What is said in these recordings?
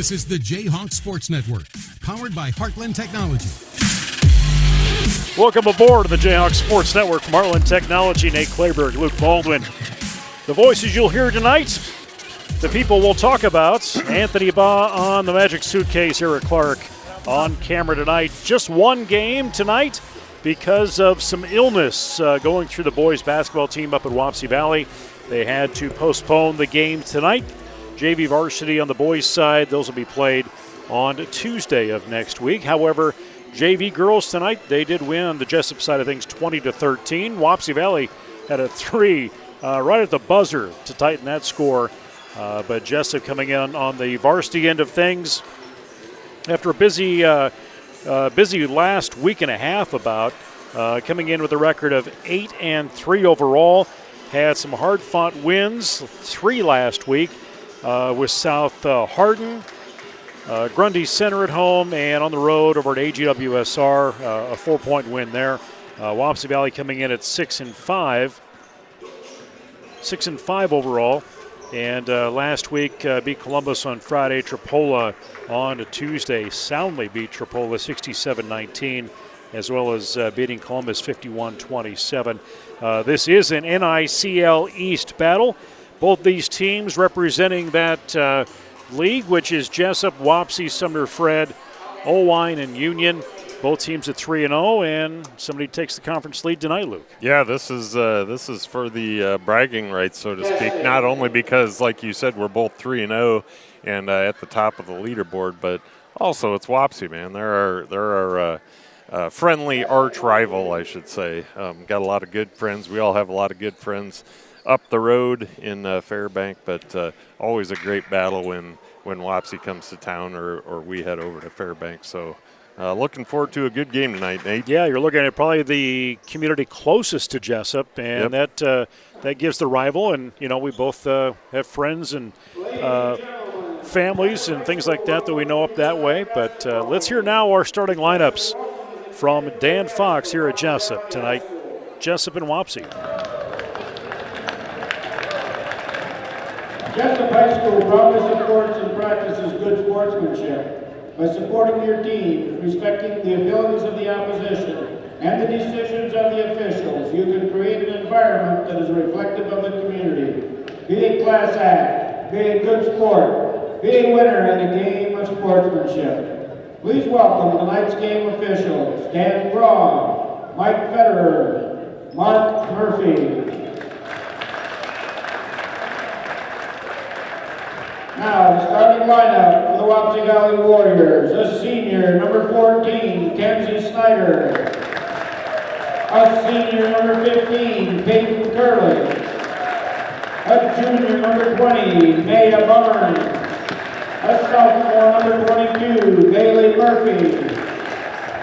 This is the Jayhawk Sports Network, powered by Heartland Technology. Welcome aboard the Jayhawk Sports Network from Heartland Technology. Nate Clayberg, Luke Baldwin. The voices you'll hear tonight, the people we'll talk about. Anthony Baugh on the Magic Suitcase, Eric Clark on camera tonight. Just one game tonight because of some illness going through the boys basketball team up at Wapsie Valley. They had to postpone the game tonight. JV varsity on the boys' side, those will be played on Tuesday of next week. However, JV girls tonight, they did win on the Jesup side of things 20-13. Wapsie Valley had a three right at the buzzer to tighten that score. But Jesup coming in on the varsity end of things after a busy last week and a half coming in with a record of 8-3 overall. Had some hard-fought wins, 3 last week. With South Hardin, Grundy Center at home, and on the road over at AGWSR, a 4-point win there. Wapsie Valley coming in at 6-5 overall. And last week beat Columbus on Friday, Tripola on Tuesday. Soundly beat Tripola 67-19, as well as beating Columbus 51-27. This is an NICL East battle. Both these teams representing that league, which is Jesup, Wapsie, Sumner Fred, Owine, and Union. Both teams at 3-0, and somebody takes the conference lead tonight, Luke. Yeah, this is for the bragging rights, so to speak. Not only because, like you said, we're both 3-0 and at the top of the leaderboard, but also it's Wapsie, man. They're our friendly arch rival, I should say. Got a lot of good friends. We all have a lot of good friends up the road in Fairbank, but always a great battle when Wapsie comes to town or we head over to Fairbank. So looking forward to a good game tonight, Nate. Yeah, you're looking at probably the community closest to Jesup, and that gives the rival. And, you know, we both have friends and families and things like that we know up that way. But let's hear now our starting lineups from Dan Fox here at Jesup tonight. Jesup and Wapsie. Jesup High School proudly supports and practices good sportsmanship by supporting your team, respecting the abilities of the opposition, and the decisions of the officials. You can create an environment that is reflective of the community. Be a class act, be a good sport, be a winner in a game of sportsmanship. Please welcome tonight's game officials: Dan Braun, Mike Federer, Mark Murphy. Now, the starting lineup for the Wapsie Valley Warriors: a senior, number 14, Kenzie Snyder; a senior, number 15, Peyton Curley; a junior, number 20, Maya Barnes; a sophomore, number 22, Bailey Murphy;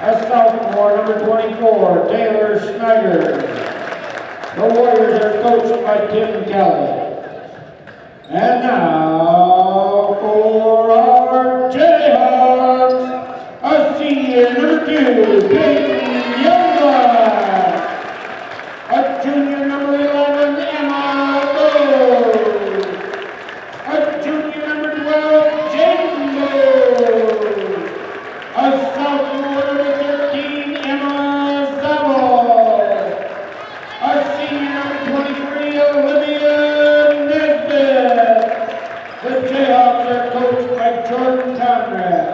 a sophomore, number 24, Taylor Schneider. The Warriors are coached by Tim Kelly. And now for our Jayhawks, a senior, number 2, Peyton Youngblood; a junior, number 11, Emma Lowe; a junior, number 12, Jaden Lowe; a sophomore, number 13, Emma Zabel; a senior, number 23, Olivia. The Jayhawks are coached by Jordan Conrad.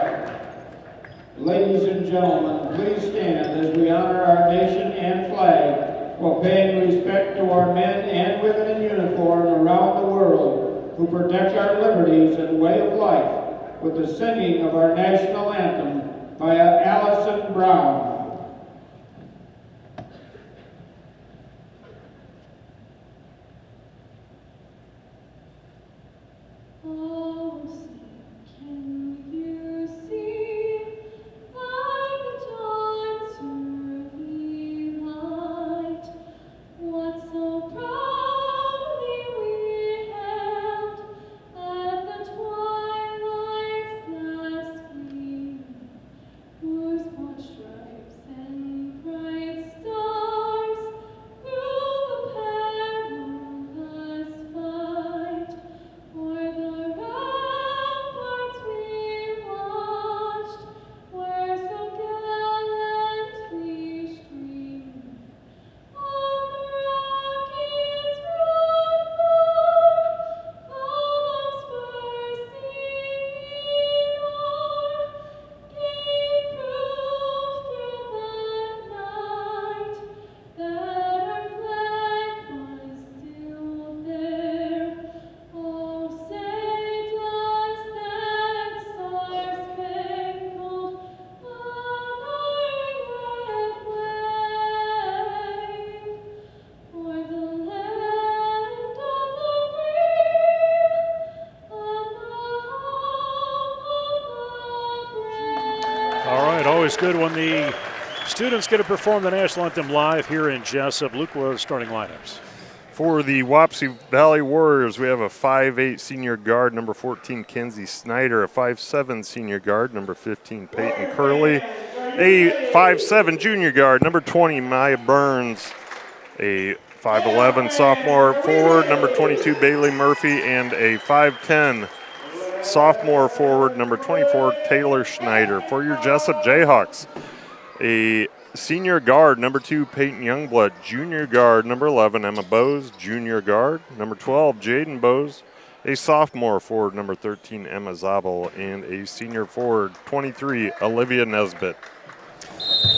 Ladies and gentlemen, please stand as we honor our nation and flag while paying respect to our men and women in uniform around the world who protect our liberties and way of life with the singing of our national anthem by Allison Brown. Stripes All right, always good when the students get to perform the national anthem live here in Jesup. Luke, what are the starting lineups? For the Wapsie Valley Warriors, we have a 5'8" senior guard, number 14, Kenzie Snyder, a 5'7" senior guard, number 15, Peyton Curley, a 5'7" junior guard, number 20, Maya Burns, a 5'11" sophomore forward, number 22, Bailey Murphy, and a 5'10" sophomore forward, number 24, Taylor Schneider. For your Jesup Jayhawks, a senior guard, number 2, Peyton Youngblood. Junior guard, number 11, Emma Bose. Junior guard, number 12, Jaden Bose. A sophomore forward, number 13, Emma Zabel. And a senior forward, 23, Olivia Nesbitt.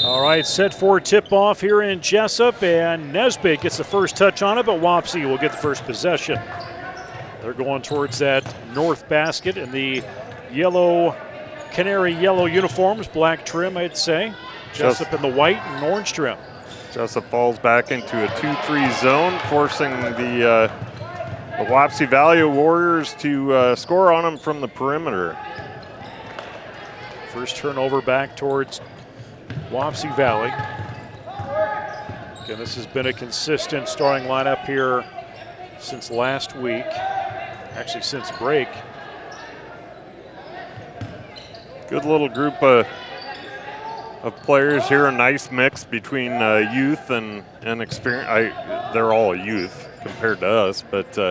All right, set for tip-off here in Jesup, and Nesbitt gets the first touch on it, but Wapsie will get the first possession. They're going towards that north basket in the yellow, canary yellow uniforms, black trim, I'd say. Jesup in the white and orange trim. Jesup falls back into a 2-3 zone, forcing the Wapsie Valley Warriors to score on them from the perimeter. First turnover back towards Wapsie Valley. Again, this has been a consistent starting lineup here since last week, actually since break. Good little group of players here, a nice mix between youth and experience. They're all youth compared to us, but you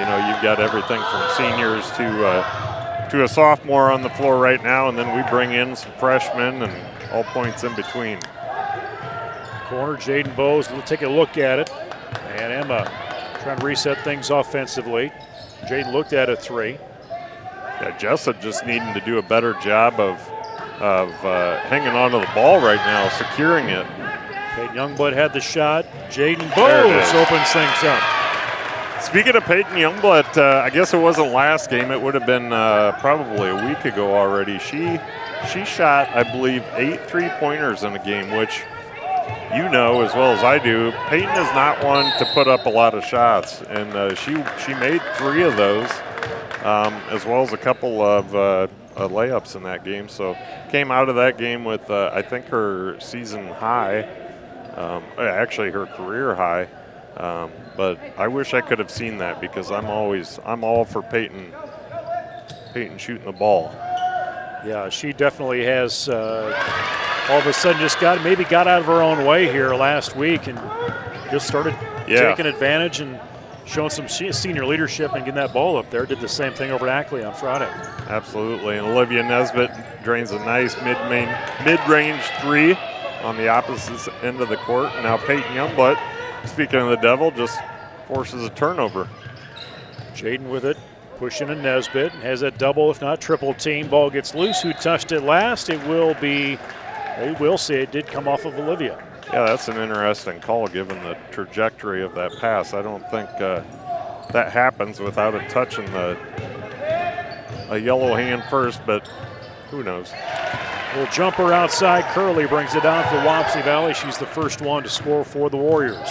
know, you've got everything from seniors to a sophomore on the floor right now, and then we bring in some freshmen and all points in between. Corner, Jaden Bose will take a look at it, and Emma trying to reset things offensively. Jaden looked at a three. Yeah, Jesup just needing to do a better job of hanging on to the ball right now, securing it. Peyton Youngblood had the shot. Jaden Bose opens things up. Speaking of Peyton Youngblood, I guess it wasn't last game. It would have been probably a week ago already. She shot, I believe, 8 3-pointers in a game, which you know as well as I do. Peyton is not one to put up a lot of shots, and she made 3 of those, as well as a couple of layups in that game. So came out of that game with I think her season high, actually her career high. But I wish I could have seen that, because I'm all for Peyton shooting the ball. Yeah, she definitely has all of a sudden just got out of her own way here last week and just started taking advantage and showing some senior leadership and getting that ball up there. Did the same thing over at Ackley on Friday. Absolutely, and Olivia Nesbitt drains a nice mid-range 3 on the opposite end of the court. And now Peyton Youngblood, speaking of the devil, just forces a turnover. Jaden with it, pushing a Nesbitt, has a double if not triple team. Ball gets loose. Who touched it last? It will be, they will see it did come off of Olivia. Yeah, that's an interesting call given the trajectory of that pass. I don't think that happens without it touching a yellow hand first, but who knows. Little jumper outside. Curley brings it down for Wapsie Valley. She's the first one to score for the Warriors.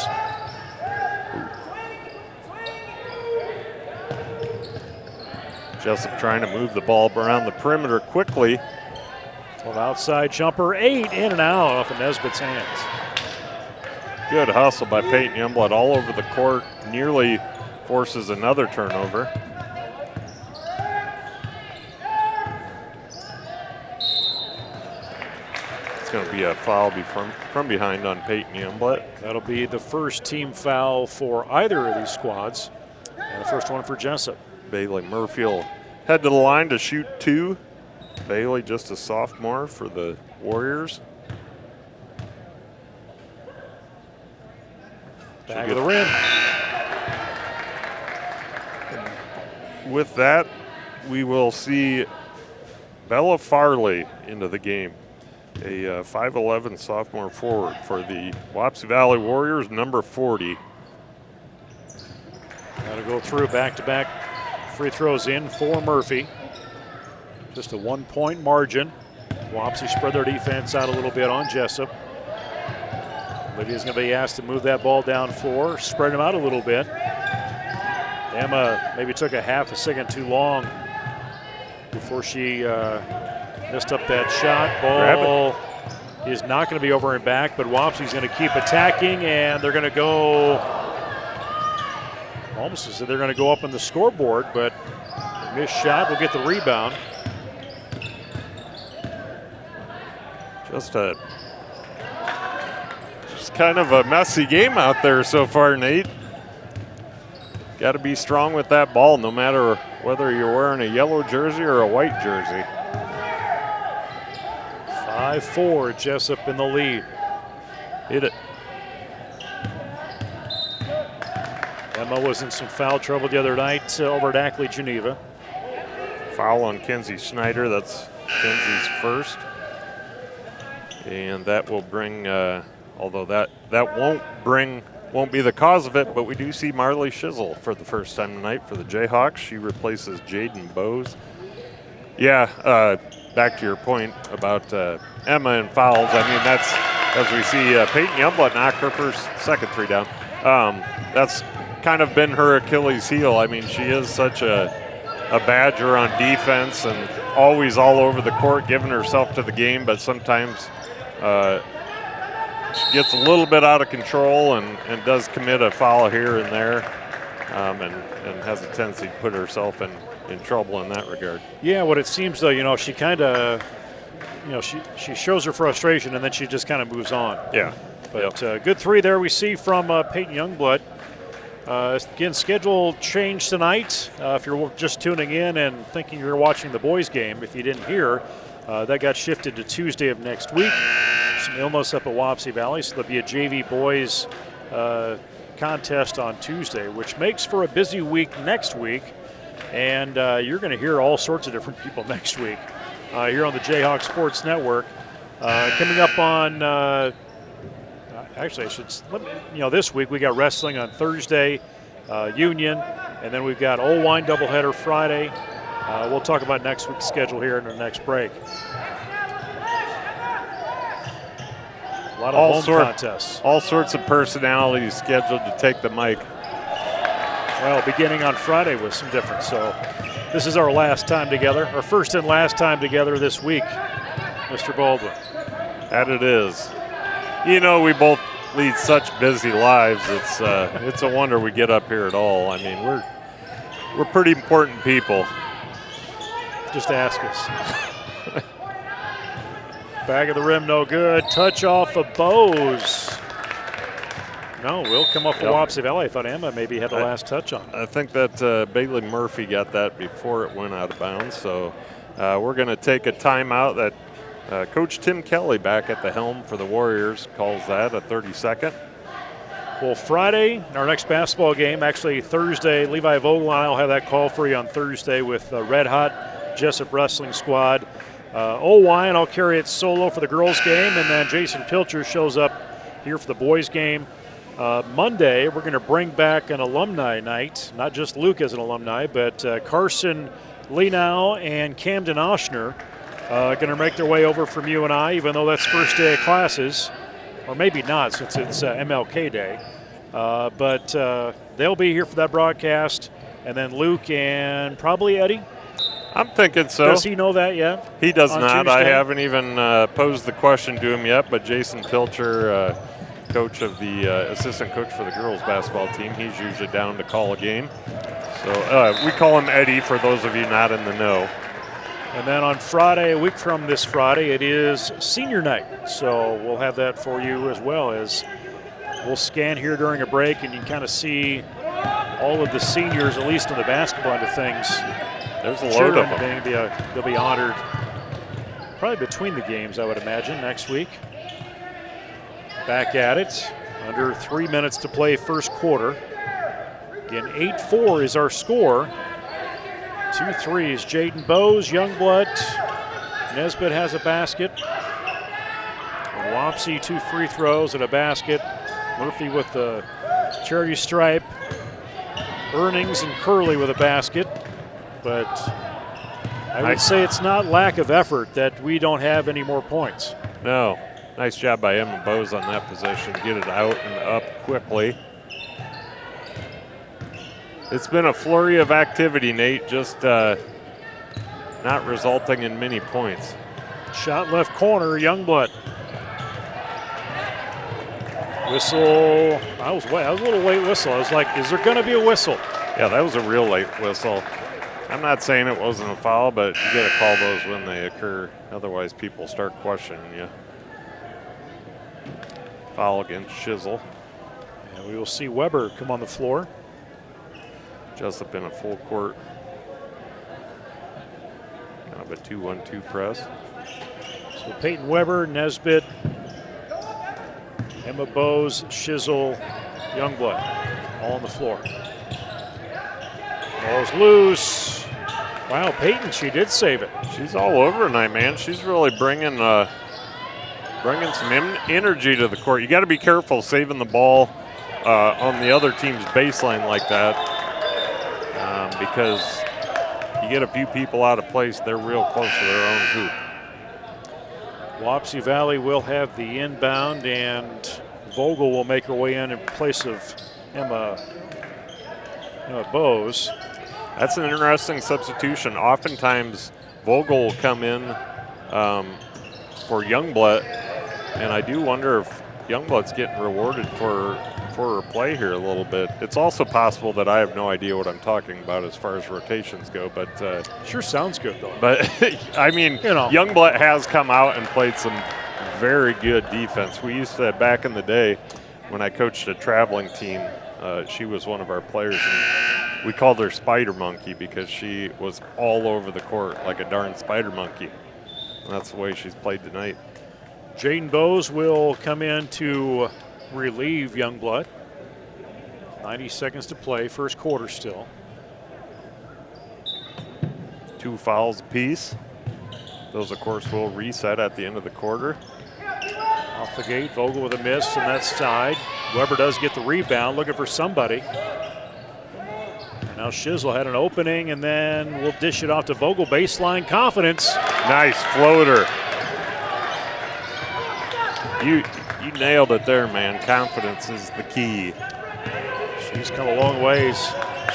Jesup trying to move the ball around the perimeter quickly. Well, outside jumper, 8 in and out off of Nesbitt's hands. Good hustle by Peyton Youngblood all over the court. Nearly forces another turnover. It's going to be a foul from behind on Peyton Youngblood. That'll be the first team foul for either of these squads, and the first one for Jesup. Bailey Murphy will head to the line to shoot 2. Bailey just a sophomore for the Warriors. Back of the rim. With that, we will see Bella Farley into the game, a 5'11" sophomore forward for the Wapsie Valley Warriors, number 40. Got to go through back-to-back free throws in for Murphy. Just a 1-point margin. Wapsie spread their defense out a little bit on Jesup. Olivia's going to be asked to move that ball down 4, spread them out a little bit. Emma maybe took a half a second too long before she Missed up that shot. Ball is not going to be over and back, but Wapsie's going to keep attacking, and they're going to go, almost as if they're going to go up on the scoreboard, but missed shot will get the rebound. Just kind of a messy game out there so far, Nate. Got to be strong with that ball, no matter whether you're wearing a yellow jersey or a white jersey. 5-4, Jesup in the lead. Hit it. Emma was in some foul trouble the other night over at Ackley, Geneva. Foul on Kenzie Schneider. That's Kenzie's first. And that will bring, although that won't be the cause of it, but we do see Marley Shizzle for the first time tonight for the Jayhawks. She replaces Jaden Bowes. Yeah, back to your point about Emma and fouls. I mean, that's, as we see Peyton Youngblood knock her first, second three down. That's kind of been her Achilles heel. I mean, she is such a badger on defense and always all over the court, giving herself to the game, but sometimes she gets a little bit out of control and does commit a foul here and there, and has a tendency to put herself in trouble in that regard. Yeah, what it seems though, she kind of, she shows her frustration and then she just kind of moves on. Yeah. But good three there we see from Peyton Youngblood. Again, schedule change tonight. If you're just tuning in and thinking you're watching the boys game, if you didn't hear, that got shifted to Tuesday of next week. Some illness up at Wapsie Valley, so there'll be a JV boys contest on Tuesday, which makes for a busy week next week. And you're going to hear all sorts of different people next week here on the Jayhawk Sports Network. Coming up on, actually, I should, this week we got wrestling on Thursday, Union, and then we've got Old Wine doubleheader Friday. We'll talk about next week's schedule here in the next break. A lot of home contests. All sorts of personalities scheduled to take the mic. Well, beginning on Friday was some difference. So this is our last time together, our first and last time together this week, Mr. Baldwin. That it is. We both lead such busy lives. It's a wonder we get up here at all. I mean, we're pretty important people. Just ask us. Back of the rim, no good. Touch off of Bowes. No, will come off of Wapsie Valley. I thought Emma maybe had the last touch on it. I think that Bailey Murphy got that before it went out of bounds. So we're going to take a timeout. That Coach Tim Kelly back at the helm for the Warriors calls that a 30-second. Well, Friday, our next basketball game, actually Thursday, Levi Vogel and I will have that call for you on Thursday with Red Hot Jesup Wrestling Squad. OY, I'll carry it solo for the girls' game, and then Jason Pilcher shows up here for the boys' game. Monday, we're going to bring back an alumni night, not just Luke as an alumni, but Carson Lenau and Camden Oshner going to make their way over from UNI, even though that's first day of classes, or maybe not since it's MLK Day. But they'll be here for that broadcast, and then Luke and probably Eddie. I'm thinking so. Does he know that yet? He does not. Tuesday? I haven't even posed the question to him yet, but Jason Pilcher, coach of the assistant coach for the girls basketball team, he's usually down to call a game. So we call him Eddie for those of you not in the know. And then on Friday, a week from this Friday, it is senior night. So we'll have that for you as well, as we'll scan here during a break and you can kind of see all of the seniors, at least in the basketball end of things. There's a load of them. They'll be honored probably between the games, I would imagine, next week. Back at it. Under 3 minutes to play first quarter. Again, 8-4 is our score. 2 threes. Jaden Bowes, Youngblood. Nesbitt has a basket. And Wapsie, 2 free throws and a basket. Murphy with the charity stripe. Earnings and Curley with a basket. But I would say it's not lack of effort that we don't have any more points. No. Nice job by Emma Bowes on that possession. Get it out and up quickly. It's been a flurry of activity, Nate, just not resulting in many points. Shot left corner, Youngblood. Whistle. I was a little late whistle. I was like, is there going to be a whistle? Yeah, that was a real late whistle. I'm not saying it wasn't a foul, but you got to call those when they occur. Otherwise, people start questioning you. Foul against Shizzle. And we will see Weber come on the floor. Jesup in a full court. Kind of a 2-1-2 press. So Peyton Weber, Nesbitt, Emma Bose, Shizzle, Youngblood, all on the floor. Ball's loose. Wow, Peyton, she did save it. She's all over tonight, man. She's really bringing some energy to the court. You got to be careful saving the ball on the other team's baseline like that, because you get a few people out of place, they're real close to their own hoop. Wapsie Valley will have the inbound, and Vogel will make her way in place of Emma Bose. That's an interesting substitution. Oftentimes, Vogel will come in for Youngblood, and I do wonder if Youngblood's getting rewarded for her play here a little bit. It's also possible that I have no idea what I'm talking about as far as rotations go, but sure sounds good though. But I mean, Youngblood has come out and played some very good defense. We used to, back in the day, when I coached a traveling team, she was one of our players, and we called her Spider Monkey because she was all over the court like a darn spider monkey. And that's the way she's played tonight. Jaden Bose will come in to relieve Youngblood. 90 seconds to play, first quarter still. 2 fouls apiece. Those, of course, will reset at the end of the quarter. Off the gate, Vogel with a miss on that side. Weber does get the rebound, looking for somebody. And now Shizzle had an opening, and then we'll dish it off to Vogel. Baseline confidence. Nice floater. You nailed it there, man. Confidence is the key. She's come a long ways.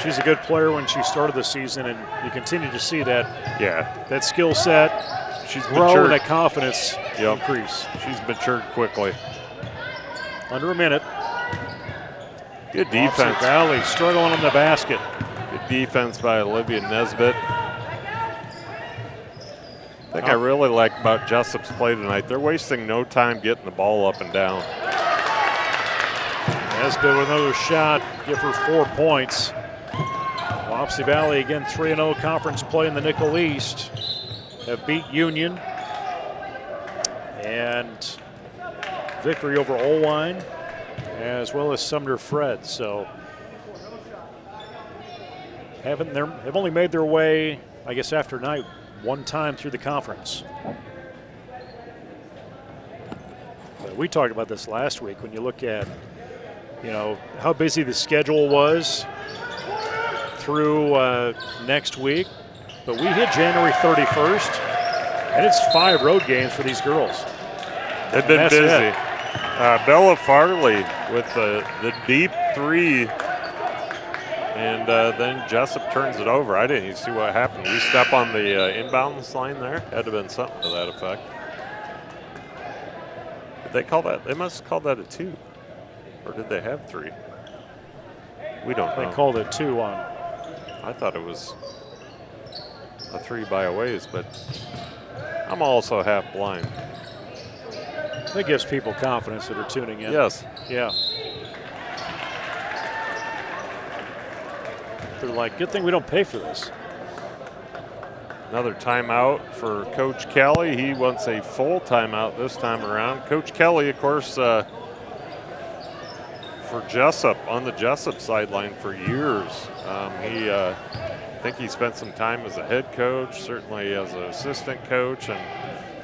She's a good player when she started the season, and you continue to see that. Yeah. That skill set. She's grow matured. And that confidence increase. She's matured quickly. Under a minute. Good defense. Wapsie Valley struggling on the basket. Good defense by Olivia Nesbitt. I think I really like about Jesup's play tonight. They're wasting no time getting the ball up and down. Nesbitt with another shot, give her 4 points. Wapsie Valley again 3-0 conference play in the Nickel East. Have beat Union. And victory over Olwine, as well as Sumner Fred. So have only made their way, I guess, after night one time through the conference. But we talked about this last week when you look at, how busy the schedule was through next week. But we hit January 31st, and it's 5 road games for these girls. They've been busy. Bella Farley with the deep 3, and then Jesup turns it over. I didn't even see what happened. We step on the inbounds line there. Had to have been something to that effect. Did they call that? They must have called that a 2. Or did they have 3? We don't know. They called it 2 on. I thought it was a 3 by a ways, but I'm also half blind. That gives people confidence that are tuning in. Yes. Yeah. They're like, good thing we don't pay for this. Another timeout for Coach Kelly. He wants a full timeout this time around. Coach Kelly, of course, for Jesup, on the Jesup sideline for years. I think he spent some time as a head coach, certainly as an assistant coach. And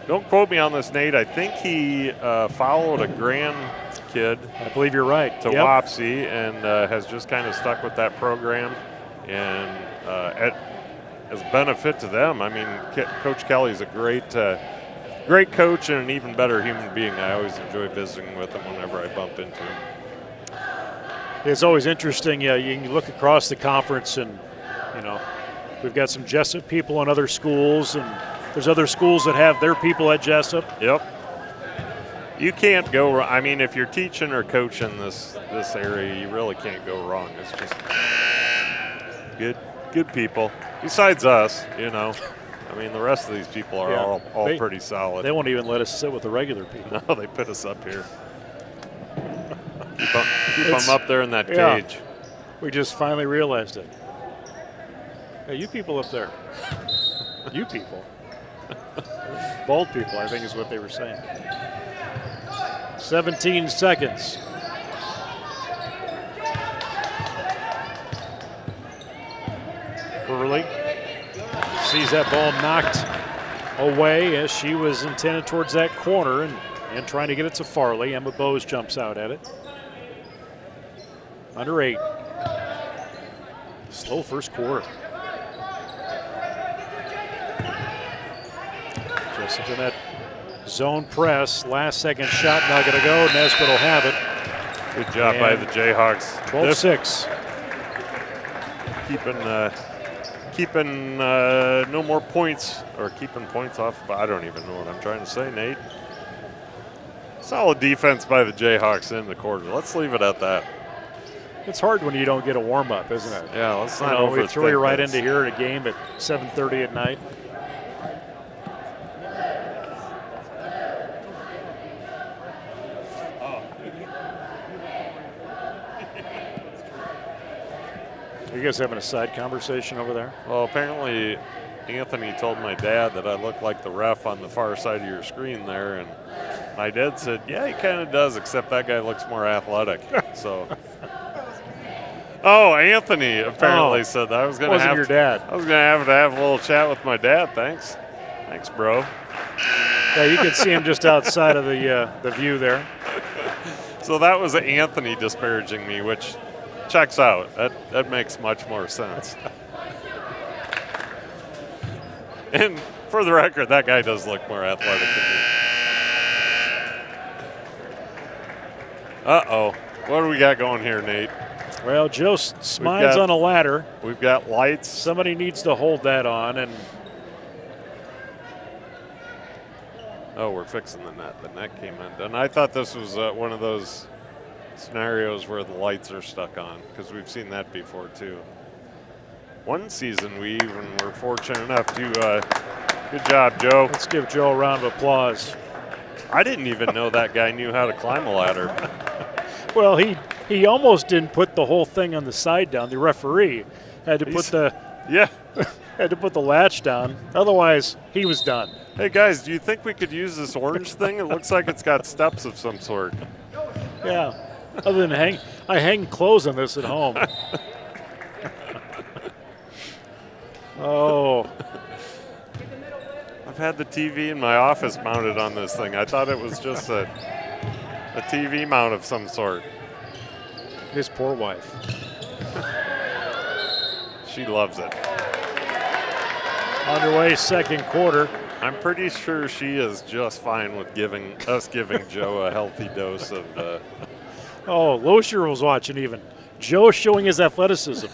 don't quote me on this, Nate. I think he followed a grandkid. I believe you're right. To Wapsie, and has just kind of stuck with that program. And as a benefit to them, I mean, Coach Kelly's a great coach and an even better human being. I always enjoy visiting with him whenever I bump into him. It's always interesting. Yeah, you can look across the conference, and we've got some Jesup people in other schools, and There's other schools that have their people at Jesup. Yep. You can't go wrong. I mean, if you're teaching or coaching this area, you really can't go wrong. It's just good people. Besides us, you know. I mean, the rest of these people are all pretty solid. They won't even let us sit with the regular people. No, they put us up here. Keep them up there in that cage. We just finally realized it. Hey, you people up there. You people. Bald people, I think is what they were saying. 17 seconds. Curley sees that ball knocked away as she was intended towards that corner and trying to get it to Farley. Emma Bowes jumps out at it. Under 8. Slow first quarter. Just in that zone press. Last second shot now going to go. Nesbitt will have it. Good job by the Jayhawks. 12-6. Keeping no more points, or keeping points off. But I don't even know what I'm trying to say, Nate. Solid defense by the Jayhawks in the quarter. Let's leave it at that. It's hard when you don't get a warm-up, isn't it? Yeah, let's not we throw you right into here at a game at 7:30 at night. Are you guys having a side conversation over there? Well, apparently Anthony told my dad that I look like the ref on the far side of your screen there, and my dad said, yeah, he kind of does, except that guy looks more athletic. So, Anthony apparently said that. I was going to have your dad. I was going to have a little chat with my dad. Thanks, bro. Yeah, you can see him just outside of the view there. So that was Anthony disparaging me, which checks out. That makes much more sense. And for the record, that guy does look more athletic than me. Uh-oh. What do we got going here, Nate? Well, Joe Smines on a ladder. We've got lights. Somebody needs to hold that on. And we're fixing the net. The net came undone. I thought this was one of those scenarios where the lights are stuck on, because we've seen that before too. One season we even were fortunate enough to good job, Joe. Let's give Joe a round of applause. I didn't even know that guy knew how to climb a ladder. Well, he almost didn't put the whole thing on the side down. The referee had to put the latch down. Otherwise, he was done. Hey guys, do you think we could use this orange thing? It looks like it's got steps of some sort. Yeah. Other than I hang clothes on this at home. Oh. I've had the TV in my office mounted on this thing. I thought it was just a TV mount of some sort. His poor wife. She loves it. Underway second quarter. I'm pretty sure she is just fine with giving Joe a healthy dose of Loescher was watching even. Joe showing his athleticism.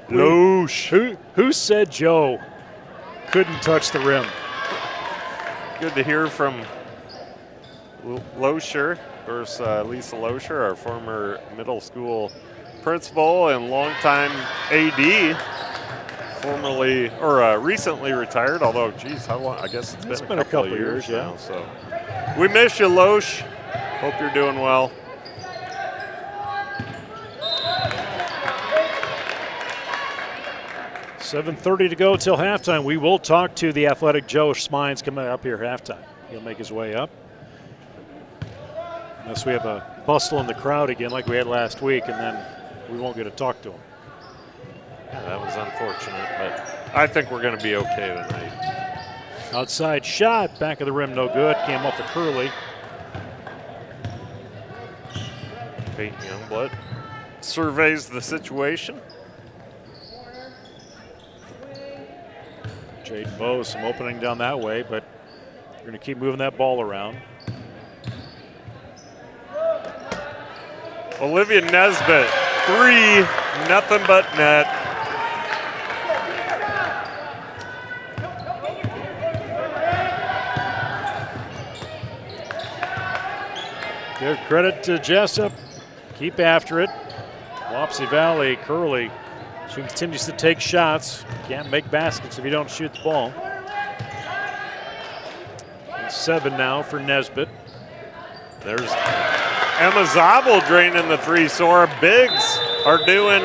Loesch. Who said Joe couldn't touch the rim? Good to hear from Loescher. Of course, Lisa Loescher, our former middle school principal and longtime AD, recently retired. Although, geez, how long? I guess it's been a couple of years now. So we miss you, Loesch. Hope you're doing well. $7:30 to go till halftime. We will talk to the athletic Joe Smines coming up here at halftime. He'll make his way up. Unless we have a bustle in the crowd again like we had last week, and then we won't get to talk to him. Yeah, that was unfortunate, but I think we're going to be okay tonight. Outside shot, back of the rim, no good. Came off the Curley. Peyton Youngblood surveys the situation. Jaden Bowe, some opening down that way, but we're going to keep moving that ball around. Olivia Nesbitt, 3, nothing but net. Give credit to Jesup. Keep after it. Wapsie Valley, Curley. She continues to take shots. Can't make baskets if you don't shoot the ball. And 7 now for Nesbitt. There's Emma Zabel draining the three, so our bigs are doing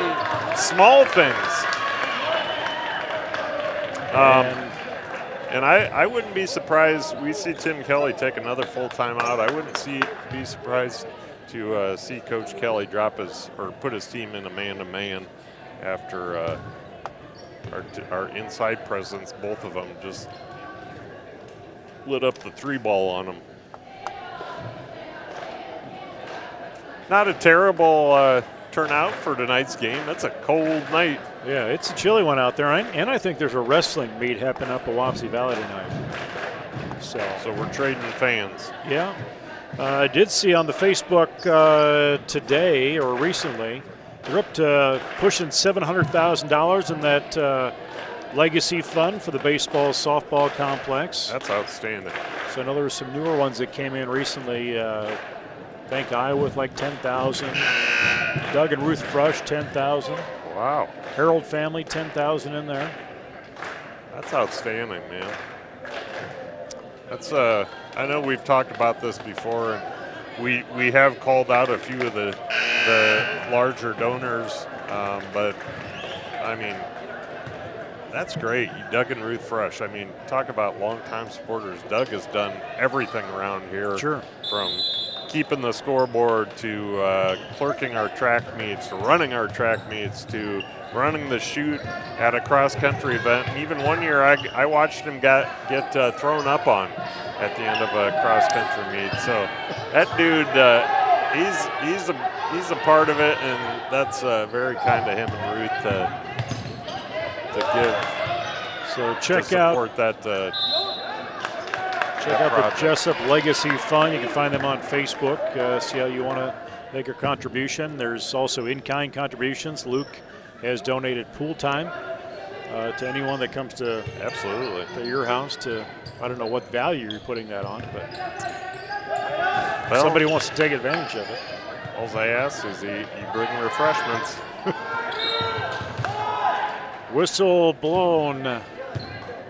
small things. And I wouldn't be surprised. We see Tim Kelly take another full timeout. I wouldn't be surprised to see Coach Kelly drop put his team in a man-to-man after our inside presence. Both of them just lit up the 3-ball on them. Not a terrible turnout for tonight's game. That's a cold night. Yeah, it's a chilly one out there, and I think there's a wrestling meet happening up at Wapsie Valley tonight. So we're trading fans. Yeah. I did see on the Facebook today or recently, they're up to pushing $700,000 in that legacy fund for the baseball softball complex. That's outstanding. So I know there were some newer ones that came in recently. I think Iowa with like 10,000. Doug and Ruth Frush, 10,000. Wow. Harold family, 10,000 in there. That's outstanding, man. That's I know we've talked about this before, and we have called out a few of the larger donors, but I mean, that's great. Doug and Ruth Frush. I mean, talk about longtime supporters. Doug has done everything around here. Sure. From keeping the scoreboard to clerking our track meets, to running our track meets, to running the chute at a cross-country event. And even one year I watched him get thrown up on at the end of a cross-country meet. So that dude, he's a part of it, and that's very kind of him and Ruth to give. So check to out support that. Check out the Jesup Legacy Fund. You can find them on Facebook. See how you want to make your contribution. There's also in-kind contributions. Luke has donated pool time to anyone that comes to your house. I don't know what value you're putting that on, but somebody wants to take advantage of it. All I ask is you bring refreshments. Whistle blown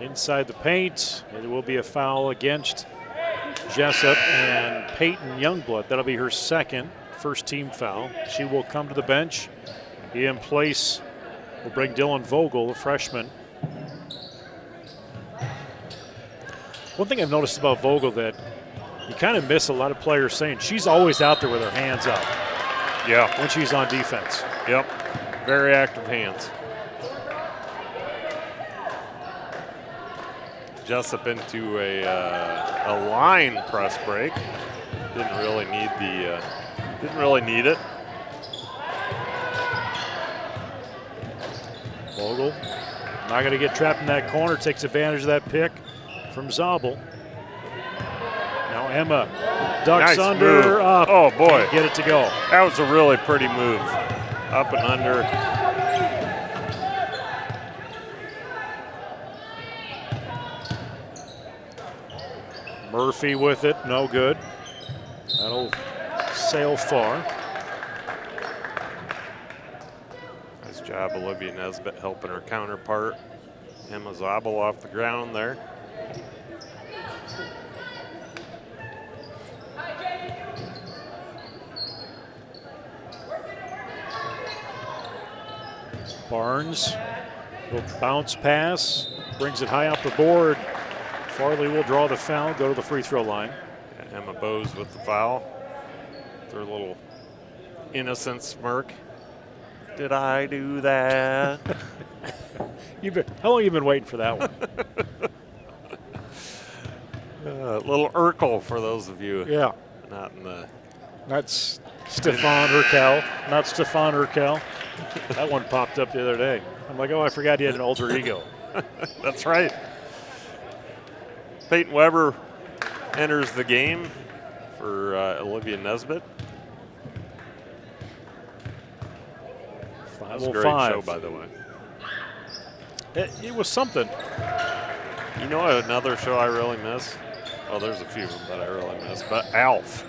inside the paint. It will be a foul against Jesup and Peyton Youngblood. That'll be her second first team foul. She will come to the bench. In place will bring Dylan Vogel, the freshman. One thing I've noticed about Vogel that you kind of miss a lot of players saying she's always out there with her hands up. Yeah. When she's on defense. Yep. Very active hands. Jesup into a line press break. Didn't really need it. Vogel not going to get trapped in that corner. Takes advantage of that pick from Zabel. Now Emma ducks under. Up. Oh boy! Get it to go. That was a really pretty move. Up and under. Murphy with it, no good. That'll sail far. Nice job, Olivia Nesbitt helping her counterpart. Emma Zabel off the ground there. Barnes will bounce pass, brings it high up the board. Farley will draw the foul, go to the free throw line. And Emma Bose with the foul. Their little innocent smirk. Did I do that? How long have you been waiting for that one? Little Urkel for those of you. Yeah. Not Stefan Urkel. Not Stefan Urkel. That one popped up the other day. I'm like, oh, I forgot he had an alter ego. That's right. Peyton Weber enters the game for Olivia Nesbitt. That was a great show, by the way. It was something. You know another show I really miss? Well, there's a few that I really miss, but Alf.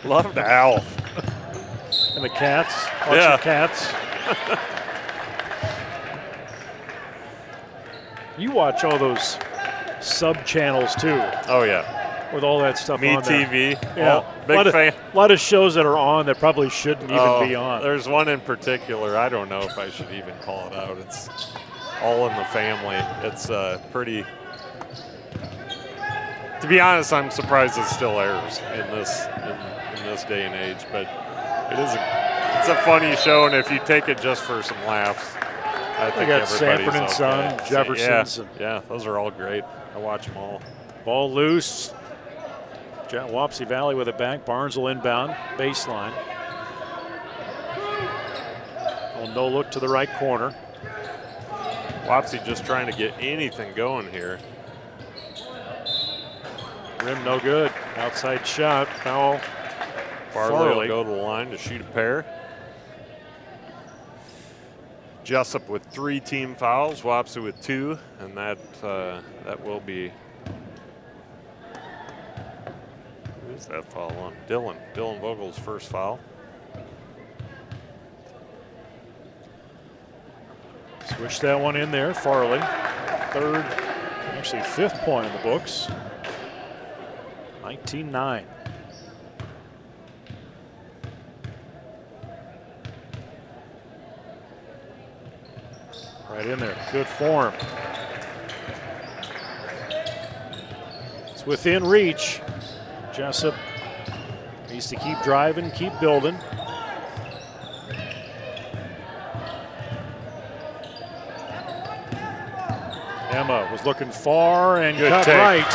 Loved Alf. And the cats. Yeah. Cats. You watch all those sub channels too. Oh, yeah. With all that stuff Me on there. TV. Yeah. Big fan. A lot of shows that are on that probably shouldn't even be on. There's one in particular. I don't know if I should even call it out. It's All in the Family. It's pretty. To be honest, I'm surprised it still airs in this day and age. But it's a funny show, and if you take it just for some laughs, I think got everybody's Sanford and okay. Son, Jefferson's. Yeah, those are all great. I watch them all. Ball loose. Wapsie Valley with it back. Barnes will inbound. Baseline. Well, no look to the right corner. Wapsie just trying to get anything going here. Rim no good. Outside shot. Foul. Farley will go to the line to shoot a pair. Jesup with 3 team fouls, Wapsie with 2, and that will be. Who's that foul on? Dylan Vogel's first foul. Switch that one in there. Farley. 3rd, actually 5th point in the books. 19-9. Right in there, good form. It's within reach. Jesup needs to keep driving, keep building. Emma was looking far and Good cut take. right.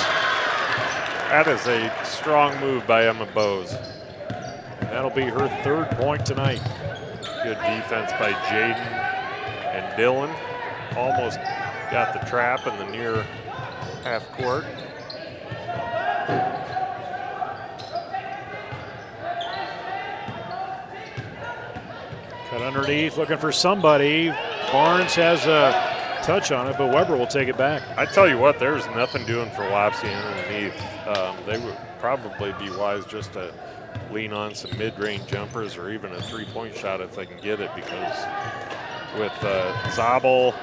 That is a strong move by Emma Bowes. And that'll be her 3rd point tonight. Good defense by Jaden and Dylan. Almost got the trap in the near half court. Cut underneath, looking for somebody. Barnes has a touch on it, but Weber will take it back. I tell you what, there's nothing doing for Wapsie underneath. They would probably be wise just to lean on some mid-range jumpers or even a 3-point shot if they can get it, because with Zabel,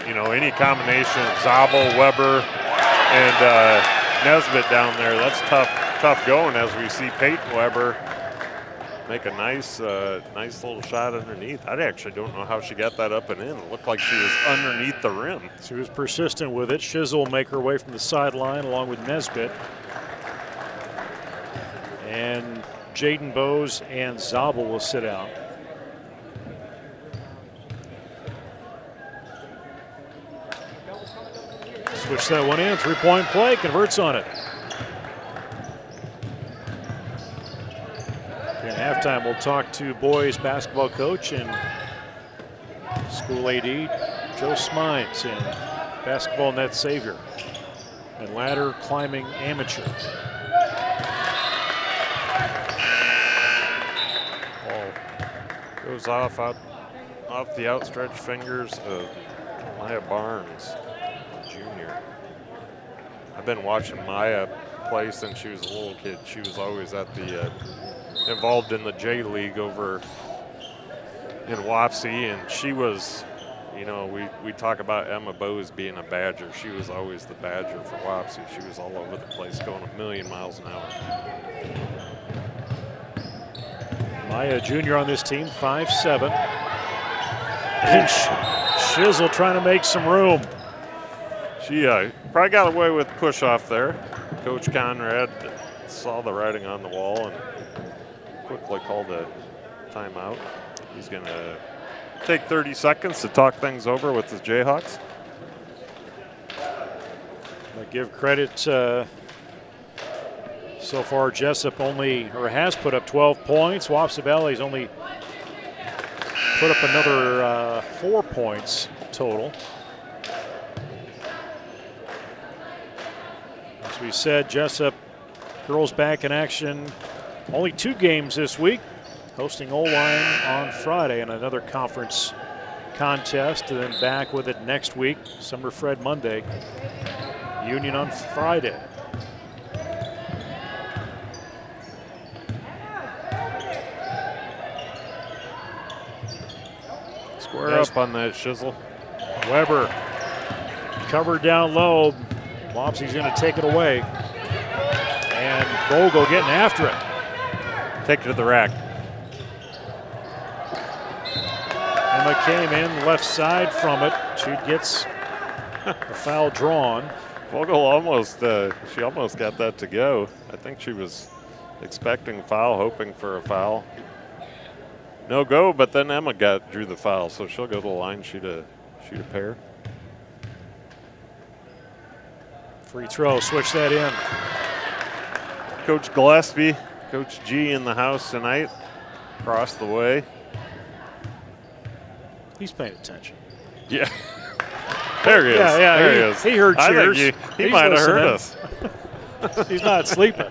any combination of Zabel, Weber, and Nesbitt down there, that's tough going, as we see Peyton Weber make a nice little shot underneath. I actually don't know how she got that up and in. It looked like she was underneath the rim. She was persistent with it. Shizzle will make her way from the sideline along with Nesbitt. And Jaden Bowes and Zabel will sit out. Switch that one in, 3-point play, converts on it. At halftime, we'll talk to boys basketball coach and school AD Joe Smines and basketball net savior and ladder climbing amateur. Ball goes off the outstretched fingers of Maya Barnes, Jr. I've been watching Maya play since she was a little kid. She was always at the involved in the J League over in Wapsie, and she was, we talk about Emma Bowes being a Badger. She was always the Badger for Wapsie. She was all over the place, going a million miles an hour. Maya Jr. on this team, 5'7". And Shizzle trying to make some room. She probably got away with push off there. Coach Conrad saw the writing on the wall and quickly called a timeout. He's going to take 30 seconds to talk things over with the Jayhawks. I give credit so far. Jesup has put up 12 points. Wapsie Valley's only put up another 4 points total. As we said, Jesup girls back in action. Only 2 games this week, hosting Oline on Friday and another conference contest, and then back with it next week, Summer Fred Monday, Union on Friday. Square up on that, Shizzle. Weber covered down low. Wapsie's going to take it away. And Vogel getting after it. Take it to the rack. Emma came in left side from it. She gets a foul drawn. Vogel almost, she almost got that to go. I think she was expecting a foul, hoping for a foul. No go, but then Emma drew the foul, so she'll go to the line, shoot a pair. Free throw, switch that in. Coach Gillespie, Coach G in the house tonight, across the way. He's paying attention. Yeah. There he is. Yeah, there he is. He heard cheers. I think he might have heard us. He's not sleeping.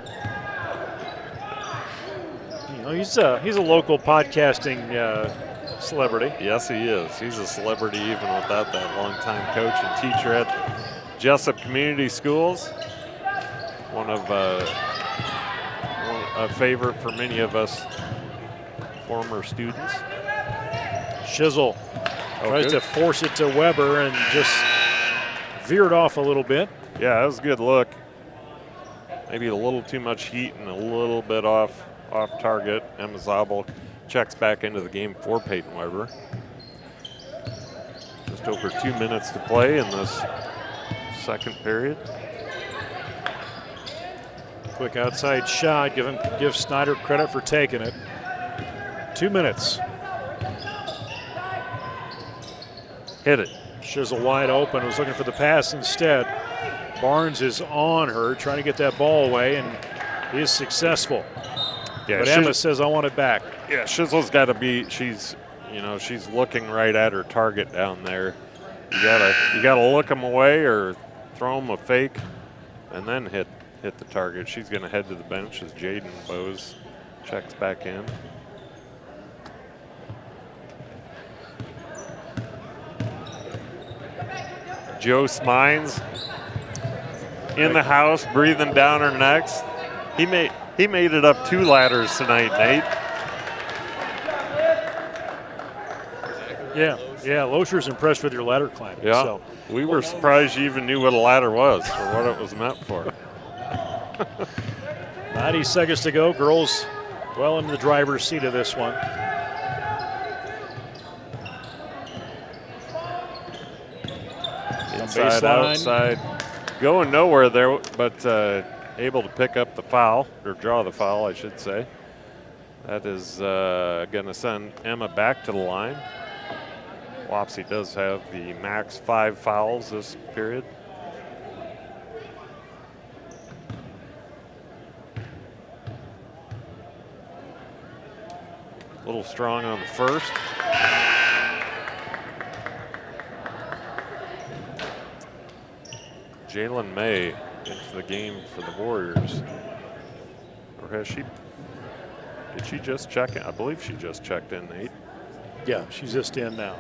You know, he's a local podcasting celebrity. Yes, he is. He's a celebrity even without that longtime coach and teacher at Jesup Community Schools. One of a favorite for many of us former students. Shizzle tries to force it to Weber and just veered off a little bit. Yeah, that was a good look. Maybe a little too much heat and a little bit off target. Emma Zabel checks back into the game for Peyton Weber. Just over 2 minutes to play in this second period. Quick outside shot. Give Snyder credit for taking it. 2 minutes. Hit it. Shizzle wide open. Was looking for the pass instead. Barnes is on her, trying to get that ball away, and he is successful. Yeah, but Emma says, "I want it back." Yeah, Shizzle's got to be. She's looking right at her target down there. You gotta look them away or throw them a fake, and then hit the target. She's gonna head to the bench as Jaden Bowes checks back in. Joe Smines in the house, breathing down her necks. He made it up 2 ladders tonight, Nate. Yeah, Losher's impressed with your ladder climbing. Yeah, so. we were surprised you even knew what a ladder was or what it was meant for. 90 seconds to go. Girls well in the driver's seat of this one. Inside, outside. Going nowhere there, but able to pick up the foul, or draw the foul, I should say. That is going to send Emma back to the line. Wapsie does have the max 5 fouls this period. A little strong on the first. Jalen May into the game for the Warriors. Or has she? Did she just check in? I believe she just checked in, Nate. Yeah, she's just in now.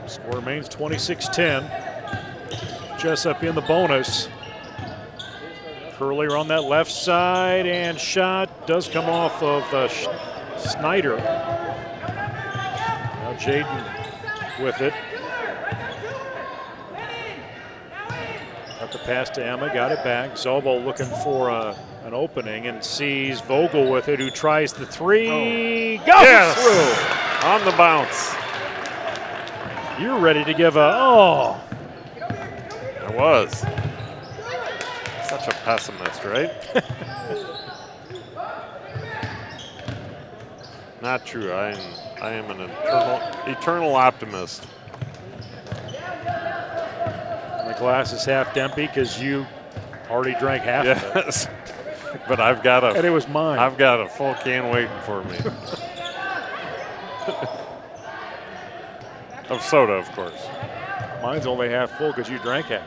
Score remains 26-10. Jesup in the bonus. Curlier on that left side, and shot does come off of Snyder. Now Jaden with it. Got the pass to Emma, got it back. Zobel looking for an opening and sees Vogel with it, who tries the three. Goes through. On the bounce. You're ready to give a, I was. Such a pessimist, right? Not true. I am an eternal optimist. The glass is half empty because you already drank half of it. Yes. But I've got And it was mine. I've got a full can waiting for me. Of soda, of course. Mine's only half full because you drank half.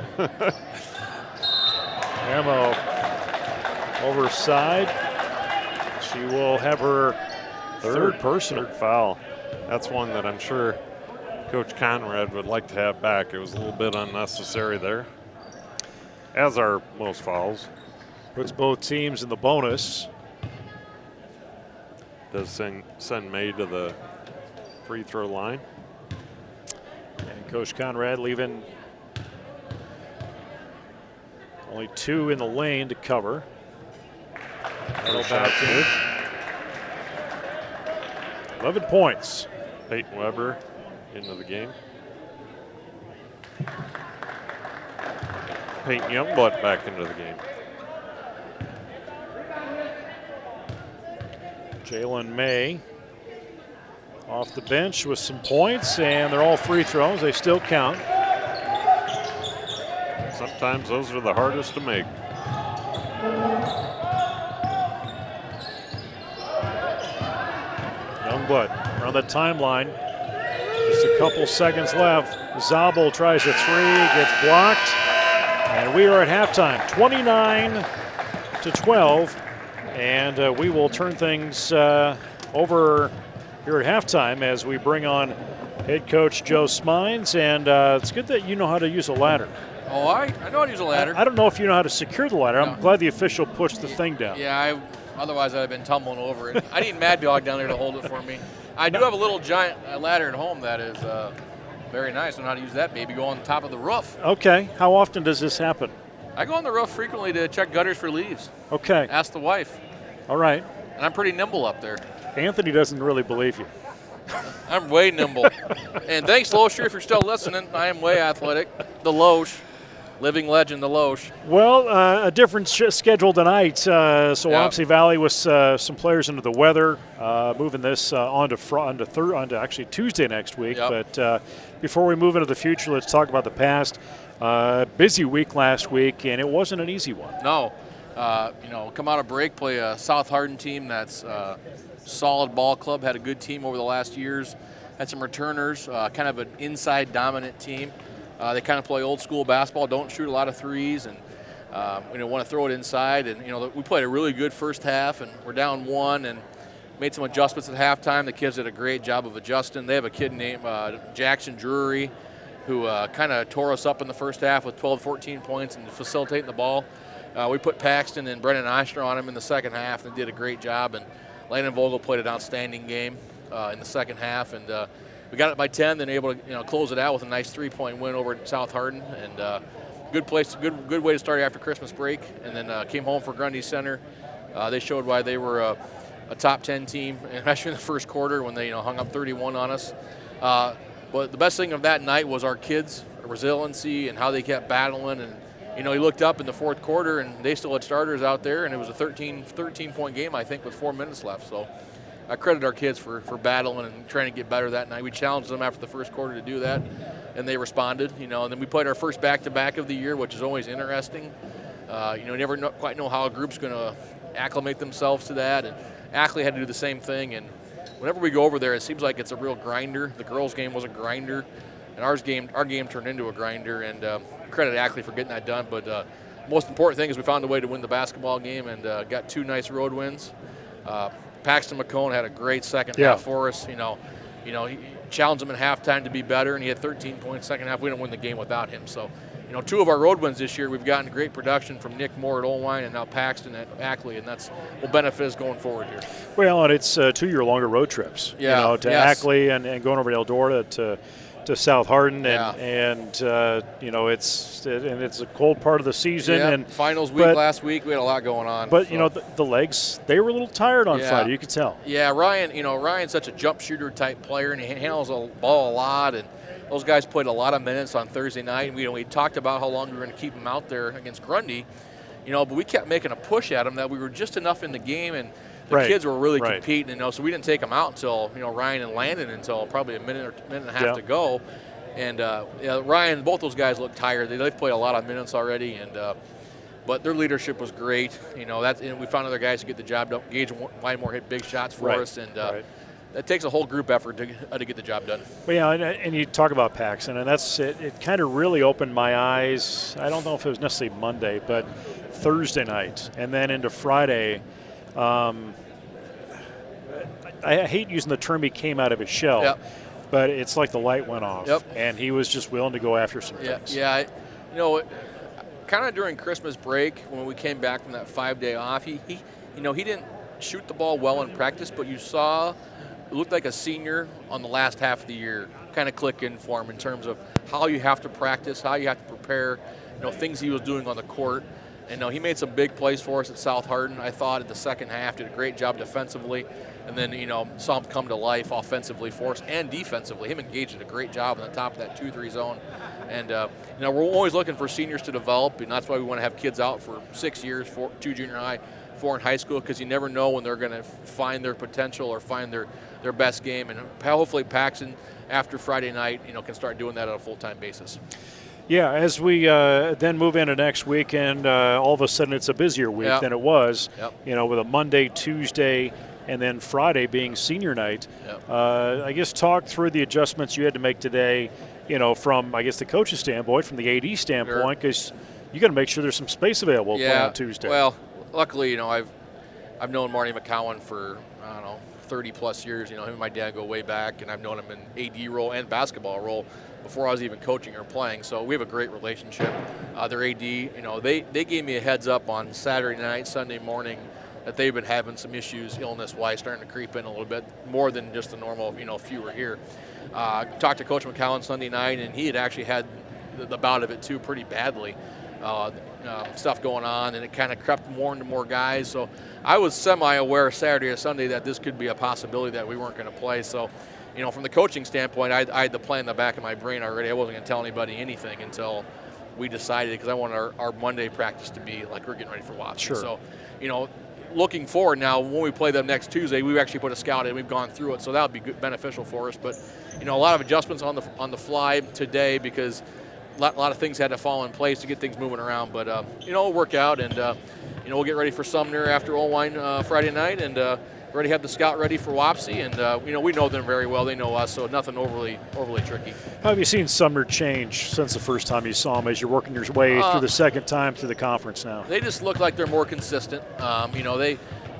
Ammo over side. She will have her third personal foul. That's one that I'm sure Coach Conrad would like to have back. It was a little bit unnecessary there, as are most fouls. Puts both teams in the bonus. does send May to the free throw line. And Coach Conrad leaving only 2 in the lane to cover. First shot's good. 11 points. Peyton Weber into the game. Peyton Youngblood back into the game. Jalen May off the bench with some points, and they're all free throws. They still count. Sometimes those are the hardest to make. Youngblood around the timeline. Just a couple seconds left. Zabel tries a 3, gets blocked. And we are at halftime, 29-12. And we will turn things over here at halftime as we bring on head coach Joe Smines. And it's good that you know how to use a ladder. Oh, I know how to use a ladder. I don't know if you know how to secure the ladder. I'm glad the official pushed the thing down. Yeah, otherwise I'd have been tumbling over it. I need Mad Dog down there to hold it for me. I do have a little giant ladder at home that is very nice. I know how to use that baby. Go on the top of the roof. Okay. How often does this happen? I go on the roof frequently to check gutters for leaves. Okay. Ask the wife. All right. And I'm pretty nimble up there. Anthony doesn't really believe you. I'm way nimble. And thanks, Loescher, if you're still listening. I am way athletic. The Loesch. Living legend, the Loesch. Well, a different schedule tonight. So Wapsie Valley with some players into the weather, moving this on to actually Tuesday next week. Yep. But before we move into the future, let's talk about the past. Busy week last week, and it wasn't an easy one. No. Come out of break, play a South Hardin team that's solid ball club, had a good team over the last years, had some returners, kind of an inside dominant team. They kind of play old school basketball, don't shoot a lot of threes, and want to throw it inside. And we played a really good first half, and we're down 1, and made some adjustments at halftime. The kids did a great job of adjusting. They have a kid named Jackson Drury, who kind of tore us up in the first half with 12, 14 points and facilitating the ball. We put Paxton and Brennan Eichner on him in the second half, and did a great job. And Landon Vogel played an outstanding game in the second half, and we got it by 10, then able to close it out with a nice 3-point win over at South Hardin, and good way to start after Christmas break. And then came home for Grundy Center. They showed why they were a top 10 team, especially in the first quarter when they hung up 31 on us. But the best thing of that night was our kids' resiliency and how they kept battling. And you looked up in the fourth quarter and they still had starters out there, and it was a 13-point game, I think, with 4 minutes left. So I credit our kids for battling and trying to get better that night. We challenged them after the first quarter to do that, and they responded. And then we played our first back-to-back of the year, which is always interesting. You never quite know how a group's going to acclimate themselves to that. And Ackley had to do the same thing. And whenever we go over there, it seems like it's a real grinder. The girls' game was a grinder, and our game turned into a grinder. And credit Ackley for getting that done. But most important thing is we found a way to win the basketball game and got 2 nice road wins. Paxton McCone had a great second half for us. He challenged him at halftime to be better, and he had 13 points second half. We didn't win the game without him. So, 2 of our road wins this year, we've gotten great production from Nick Moore at Olwine and now Paxton at Ackley, and that's will benefit us going forward here. Well, and it's 2-year-longer road trips. Yeah. To Ackley and going over to Eldora to South Hardin, and it's a cold part of the season. Yeah, and finals week last week, we had a lot going on. But the legs, they were a little tired on Friday. You could tell. Yeah, Ryan's such a jump shooter type player, and he handles the ball a lot. And those guys played a lot of minutes on Thursday night. And we talked about how long we were going to keep them out there against Grundy, but we kept making a push at them that we were just enough in the game, and the kids were really competing, so we didn't take them out until Ryan and Landon until probably a minute and a half to go. And Ryan, both those guys looked tired. They've played a lot of minutes already, and but their leadership was great. And we found other guys to get the job done. Gage Wymore hit big shots for us, and it takes a whole group effort to get the job done. Well, and you talk about Paxton, and that's it. It kind of really opened my eyes. I don't know if it was necessarily Monday, but Thursday night, and then into Friday. I hate using the term he came out of his shell, but it's like the light went off, and he was just willing to go after some things. Yeah, kind of during Christmas break when we came back from that 5-day off, he didn't shoot the ball well in practice, but you saw it looked like a senior on the last half of the year, kind of click in for him in terms of how you have to practice, how you have to prepare, things he was doing on the court. And he made some big plays for us at South Hardin. I thought at the second half did a great job defensively, and then saw him come to life offensively for us and defensively. Him engaged did a great job on the top of that 2-3 zone. And we're always looking for seniors to develop, and that's why we want to have kids out for 6 years, 2 junior high, 4 in high school, because you never know when they're going to find their potential or find their best game. And hopefully Paxton, after Friday night, can start doing that on a full-time basis. Yeah, as we then move into next weekend, all of a sudden it's a busier week than it was, with a Monday, Tuesday, and then Friday being senior night. I guess talk through the adjustments you had to make today, from, I guess, the coach's standpoint, from the AD standpoint, because you got to make sure there's some space available on Tuesday. Well, luckily, I've known Marty McCowan for, 30-plus years. Him and my dad go way back, and I've known him in AD role and basketball role before I was even coaching or playing. So we have a great relationship. Their AD, they gave me a heads up on Saturday night, Sunday morning, that they've been having some issues illness-wise, starting to creep in a little bit more than just the normal, few were here. Talked to Coach McCowan Sunday night, and he had actually had the bout of it too pretty badly. Stuff going on, and it kind of crept more into more guys. So I was semi-aware Saturday or Sunday that this could be a possibility that we weren't going to play. So, from the coaching standpoint, I had the plan in the back of my brain already. I wasn't going to tell anybody anything until we decided, because I wanted our Monday practice to be like we're getting ready for Wapsie. Sure. So, looking forward now, when we play them next Tuesday, we've actually put a scout in. We've gone through it, so that would be good, beneficial for us. But, a lot of adjustments on the fly today, because a lot of things had to fall in place to get things moving around. But, it'll work out, and, we'll get ready for Sumner after Old Friday night, and already have the scout ready for Wapsie, and we know them very well. They know us, so nothing overly tricky. How have you seen Sumner change since the first time you saw them as you're working your way through the second time through the conference now? They just look like they're more consistent.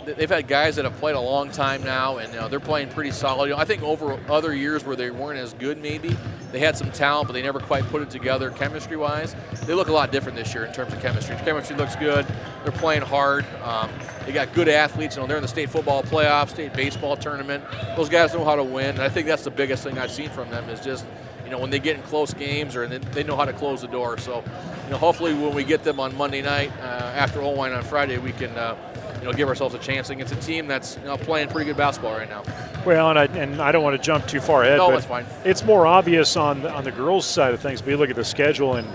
They've had guys that have played a long time now, and they're playing pretty solid. I think over other years where they weren't as good, maybe they had some talent, but they never quite put it together chemistry-wise. They look a lot different this year in terms of chemistry. The chemistry looks good. They're playing hard. They got good athletes. They're in the state football playoff, state baseball tournament. Those guys know how to win, and I think that's the biggest thing I've seen from them is just when they get in close games, or they know how to close the door. So, hopefully when we get them on Monday night after Old Wine on Friday, we can give ourselves a chance against a team that's playing pretty good basketball right now. Well, and I don't want to jump too far ahead. No, but that's fine. It's more obvious on the girls' side of things. But you look at the schedule, and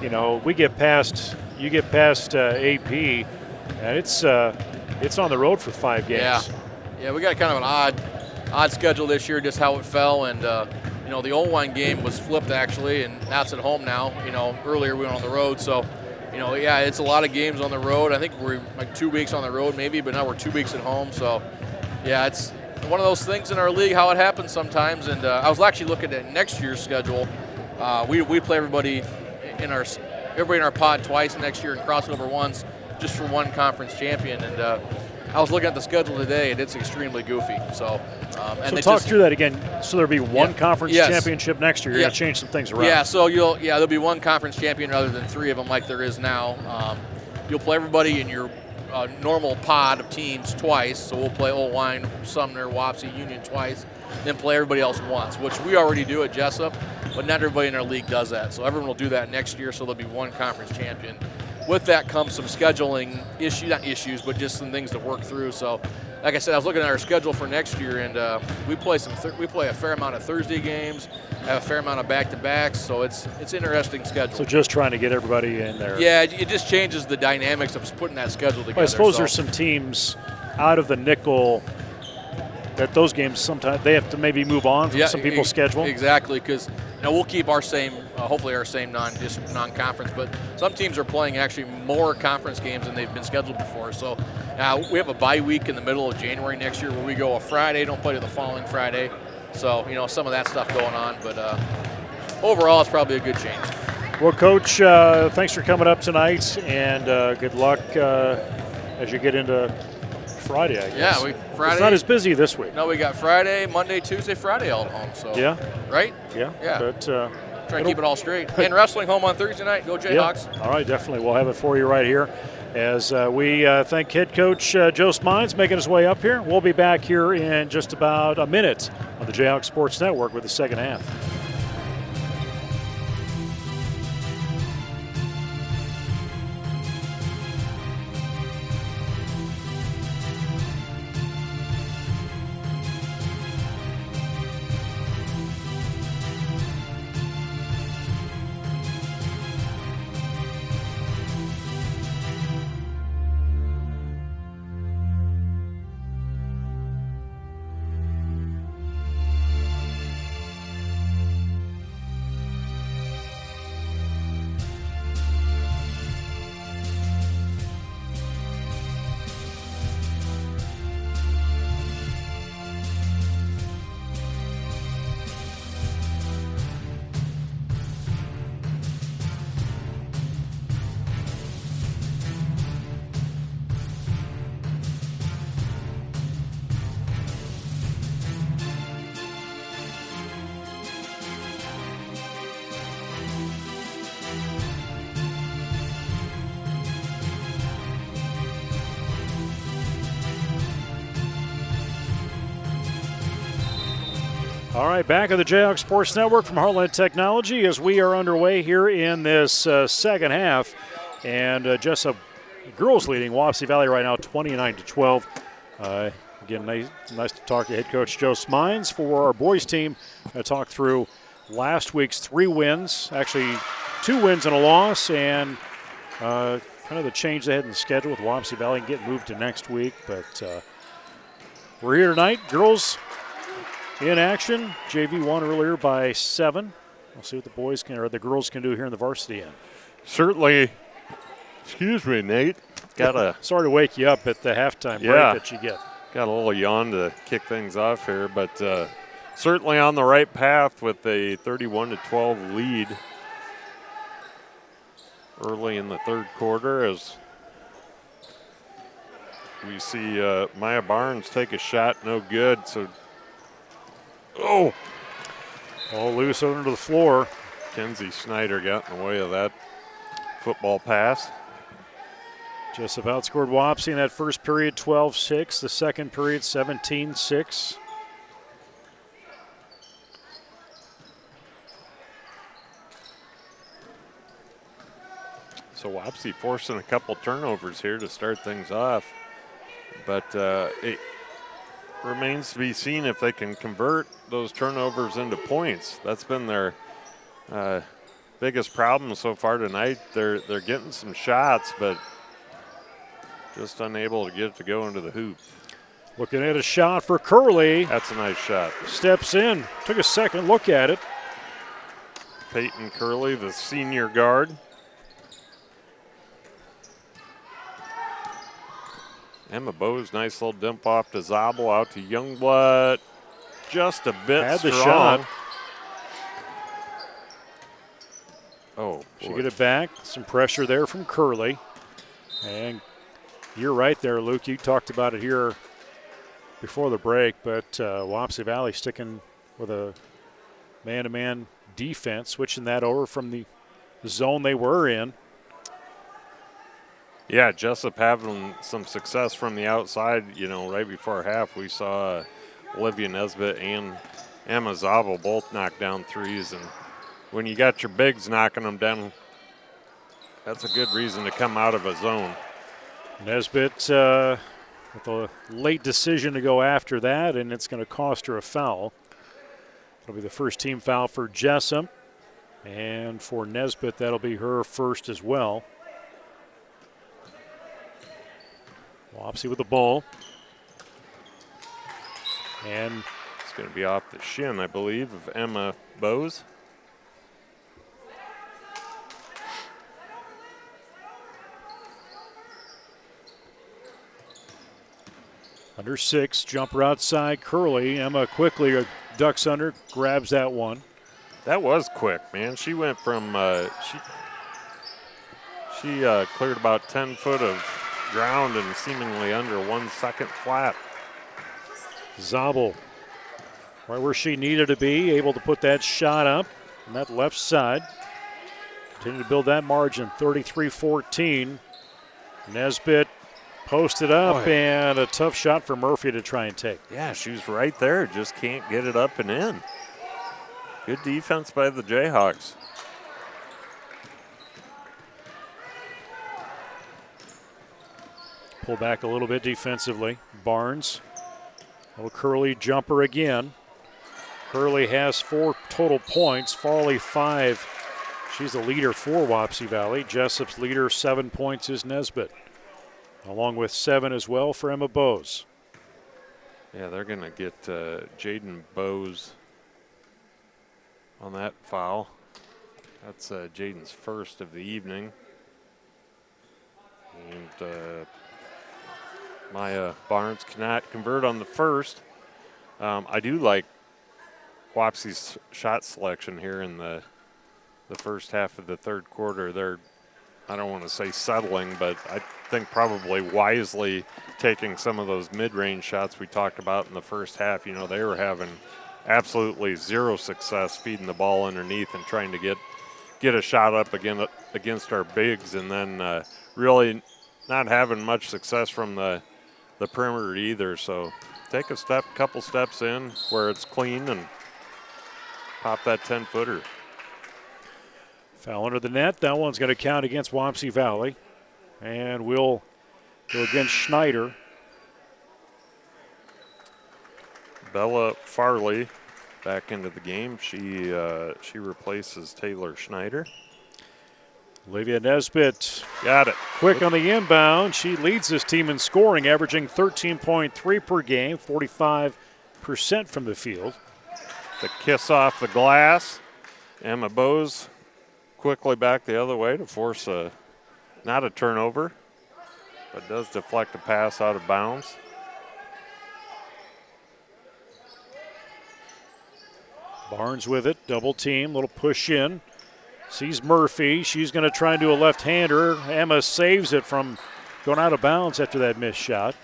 you get past AP, and it's on the road for 5 games. Yeah, we got kind of an odd schedule this year, just how it fell, and the Old Wine game was flipped actually, and that's at home now. Earlier we went on the road, so. It's a lot of games on the road. I think we're like 2 weeks on the road maybe, but now we're 2 weeks at home. So, it's one of those things in our league, how it happens sometimes. And I was actually looking at next year's schedule. We play everybody in our pod twice next year and cross over once just for one conference champion. And I was looking at the schedule today, and it's extremely goofy. So, talk through that again. So there'll be one conference championship next year. You're going to change some things around. Yeah. So there'll be one conference champion rather than 3 of them like there is now. You'll play everybody in your normal pod of teams twice. So we'll play Old Wine, Sumner, Wapsie, Union twice, then play everybody else once, which we already do at Jesup, but not everybody in our league does that. So everyone will do that next year. So there'll be one conference champion. With that comes some scheduling not issues, but just some things to work through. So, like I said, I was looking at our schedule for next year, and we play a fair amount of Thursday games, have a fair amount of back-to-backs. So it's an interesting schedule. So just trying to get everybody in there. Yeah, it just changes the dynamics of putting that schedule together. Well, I suppose there's some teams out of the nickel that those games sometimes they have to maybe move on from some people's schedule. Exactly, because we'll keep our same, hopefully our same non-conference, but some teams are playing actually more conference games than they've been scheduled before. So we have a bye week in the middle of January next year where we go a Friday, don't play to the following Friday. So some of that stuff going on, but overall it's probably a good change. Well, Coach, thanks for coming up tonight, and good luck as you get into Friday, I guess. Yeah, Friday. It's not as busy this week. No, we got Friday, Monday, Tuesday, Friday all at home. So right? Yeah. But try to keep it all straight. And wrestling home on Thursday night. Go Jayhawks. Yeah. All right, definitely. We'll have it for you right here. As we thank head coach Joe Smines making his way up here. We'll be back here in just about a minute on the Jayhawk Sports Network with the second half. All right, back at the Jayhawk Sports Network from Heartland Technology as we are underway here in this second half. And Jesup girls leading Wapsie Valley right now 29-12. Again, nice to talk to head coach Joe Smines for our boys team. Talk through last week's 3 wins, actually 2 wins and a loss, and kind of the change they had in the schedule with Wapsie Valley and get moved to next week. But we're here tonight. Girls in action. JV won earlier by 7. We'll see what the boys can, or the girls can do here in the varsity end. Certainly. Excuse me, Nate. Sorry to wake you up at the halftime break that you get. Got a little yawn to kick things off here, but certainly on the right path with a 31-12 lead early in the third quarter as we see Maya Barnes take a shot, no good. So, all loose under the floor. Kenzie Snyder got in the way of that football pass. Jesup outscored Wapsie in that first period 12-6, the second period 17-6. So Wapsie forcing a couple turnovers here to start things off. But it remains to be seen if they can convert those turnovers into points. That's been their biggest problem so far tonight. They're getting some shots, but just unable to get it to go into the hoop. Looking at a shot for Curley. That's a nice shot. Steps in, took a second look at it. Peyton Curley, the senior guard. Emma Bowes, nice little dump off to Zabel, out to Youngblood. Just a bit Had strong. the shot. Oh, she get it back. Some pressure there from Curley. And you're right there, Luke. You talked about it here before the break, but Wapsie Valley sticking with a man-to-man defense, switching that over from the zone they were in. Yeah, Jesup having some success from the outside. You know, right before half, we saw Olivia Nesbitt and Emma Zabel both knock down threes. And when you got your bigs knocking them down, that's a good reason to come out of a zone. Nesbitt with a late decision to go after that, and it's going to cost her a foul. It'll be the first team foul for Jesup. And for Nesbitt, that'll be her first as well. Wapsie with the ball. And it's going to be off the shin, I believe, of Emma Bowes. Under 6, jumper outside, Curley. Emma quickly ducks under, grabs that one. That was quick, man. She went from, she cleared about 10 foot of ground and seemingly under 1 second flat. Zabel, right where she needed to be, able to put that shot up on that left side. Continue to build that margin, 33-14. Nesbitt posted up, and a tough shot for Murphy to try and take. Yeah, she's right there. Just can't get it up and in. Good defense by the Jayhawks. Pull back a little bit defensively. Barnes, little Curley jumper again. Curley has 4 total points. Farley 5. She's the leader for Wapsie Valley. Jessup's leader, 7 points, is Nesbitt, along with 7 as well for Emma Bowes. Yeah, they're going to get Jaden Bowes on that foul. That's Jaden's first of the evening. And Maya Barnes cannot convert on the first. I do like Wapsie's shot selection here in the first half of the third quarter. They're, I don't want to say settling, but I think probably wisely taking some of those mid-range shots we talked about in the first half. You know, they were having absolutely zero success feeding the ball underneath and trying to get a shot up against our bigs, and then really not having much success from the perimeter either. So take a couple steps in where it's clean and pop that 10-footer. Foul under the net. That one's going to count against Wapsie Valley. And we'll go against Schneider. Bella Farley back into the game. She replaces Taylor Schneider. Olivia Nesbitt got it. Quick on the inbound. She leads this team in scoring, averaging 13.3 per game, 45% from the field. The kiss off the glass. Emma Bowes quickly back the other way to force not a turnover, but does deflect a pass out of bounds. Barnes with it, double team, little push in. Sees Murphy. She's going to try and do a left-hander. Emma saves it from going out of bounds after that missed shot.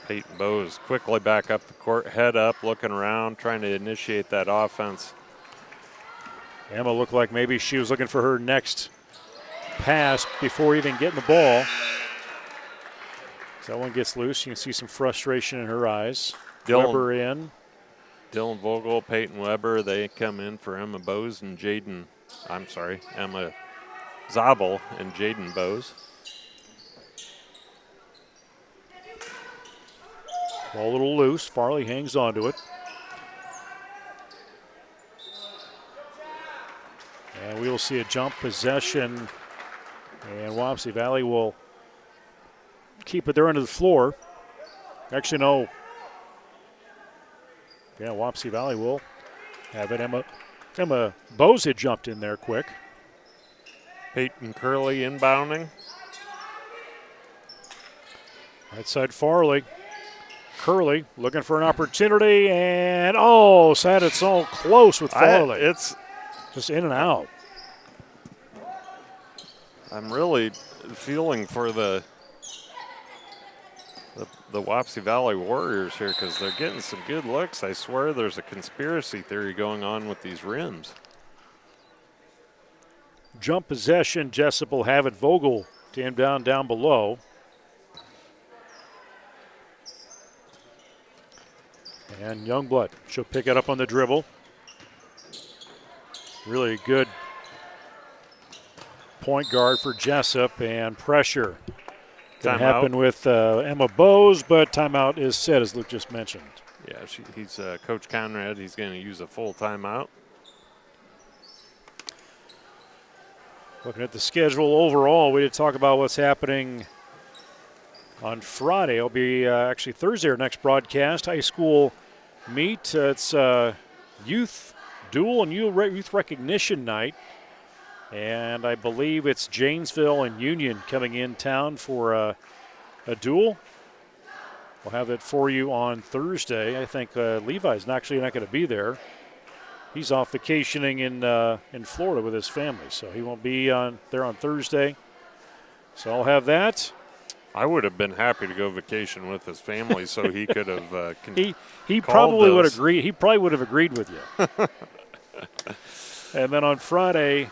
Peyton Bowes quickly back up the court, head up, looking around, trying to initiate that offense. Emma looked like maybe she was looking for her next pass before even getting the ball. As that one gets loose, you can see some frustration in her eyes. Weber in. Dylan Vogel, Peyton Weber, they come in for Emma Bowes and Emma Zabel and Jaden Bowes. Ball a little loose. Farley hangs on to it. And we will see a jump possession. And Wapsie Valley will keep it there under the floor. Actually, no. Yeah, Wapsie Valley will have it. Emma Bowes had jumped in there quick. Peyton Curley inbounding. Right side Farley. Curley looking for an opportunity, and sad it's all close with Farley. It's just in and out. I'm really feeling for the Wapsie Valley Warriors here because they're getting some good looks. I swear there's a conspiracy theory going on with these rims. Jump possession. Jesup will have it. Vogel to him down below. And Youngblood, she'll pick it up on the dribble. Really good point guard for Jesup, and pressure. Going to happen with Emma Bowes, but timeout is set, as Luke just mentioned. Yeah, he's Coach Conrad. He's going to use a full timeout. Looking at the schedule overall, we did talk about what's happening on Friday. It'll be actually Thursday, our next broadcast. High school meet. It's youth dual and youth recognition night. And I believe it's Janesville and Union coming in town for a duel. We'll have it for you on Thursday. I think Levi's actually not going to be there. He's off vacationing in Florida with his family, so he won't be there on Thursday. So I'll have that. I would have been happy to go vacation with his family, so he could have. He probably would agree. He probably would have agreed with you. And then on Friday,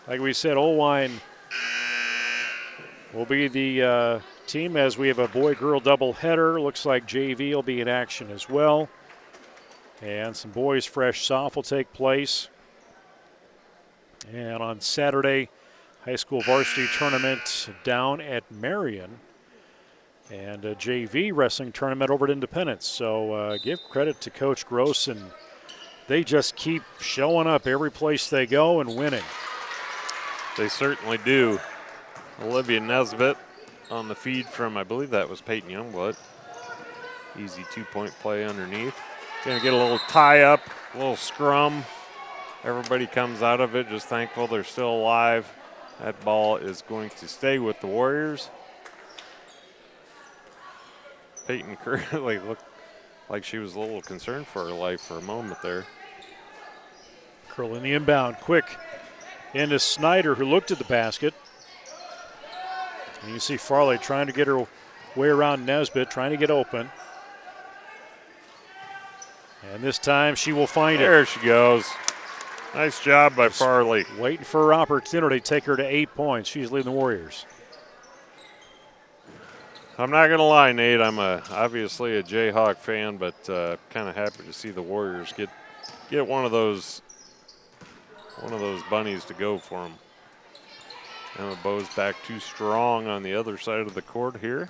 like we said, Olwine will be the team as we have a boy-girl doubleheader. Looks like JV will be in action as well. And some boys fresh soft will take place. And on Saturday, high school varsity tournament down at Marion. And a JV wrestling tournament over at Independence. So give credit to Coach Gross, and they just keep showing up every place they go and winning. They certainly do. Olivia Nesbitt on the feed from, I believe that was Peyton Youngblood. Easy 2-point play underneath. Going to get a little tie up, a little scrum. Everybody comes out of it just thankful they're still alive. That ball is going to stay with the Warriors. Peyton Curley looked like she was a little concerned for her life for a moment there. Curl in the inbound, quick into Snyder, who looked at the basket. And you see Farley trying to get her way around Nesbitt, trying to get open. And this time she will find it. There she goes. Nice job by Farley. Waiting for her opportunity to take her to 8 points. She's leading the Warriors. I'm not going to lie, Nate. I'm obviously a Jayhawk fan, but kind of happy to see the Warriors get one of those bunnies to go for them. Emma Bowe's back too strong on the other side of the court here.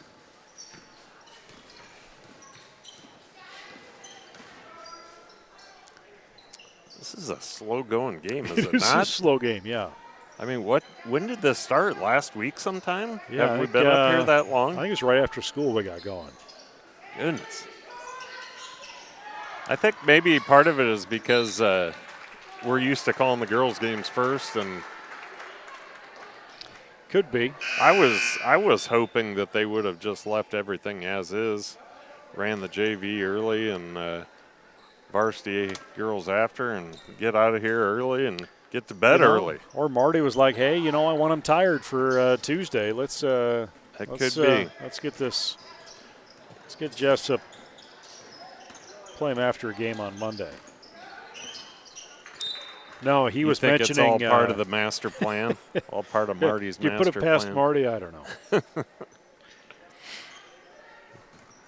This is a slow-going game, is it not? It's a slow game, yeah. I mean, when did this start? Last week sometime? Yeah, Have we been up here that long? I think it's right after school we got going. Goodness. I think maybe part of it is because we're used to calling the girls' games first, and could be. I was hoping that they would have just left everything as is, ran the JV early and varsity girls after, and get out of here early and get to bed early. Or Marty was like, "Hey, I want them tired for Tuesday. Let's could be. Let's get this. Let's get Jesup. Play him after a game on Monday." No, he was mentioning it's all part of the master plan, all part of Marty's master plan. You put it past Marty, I don't know.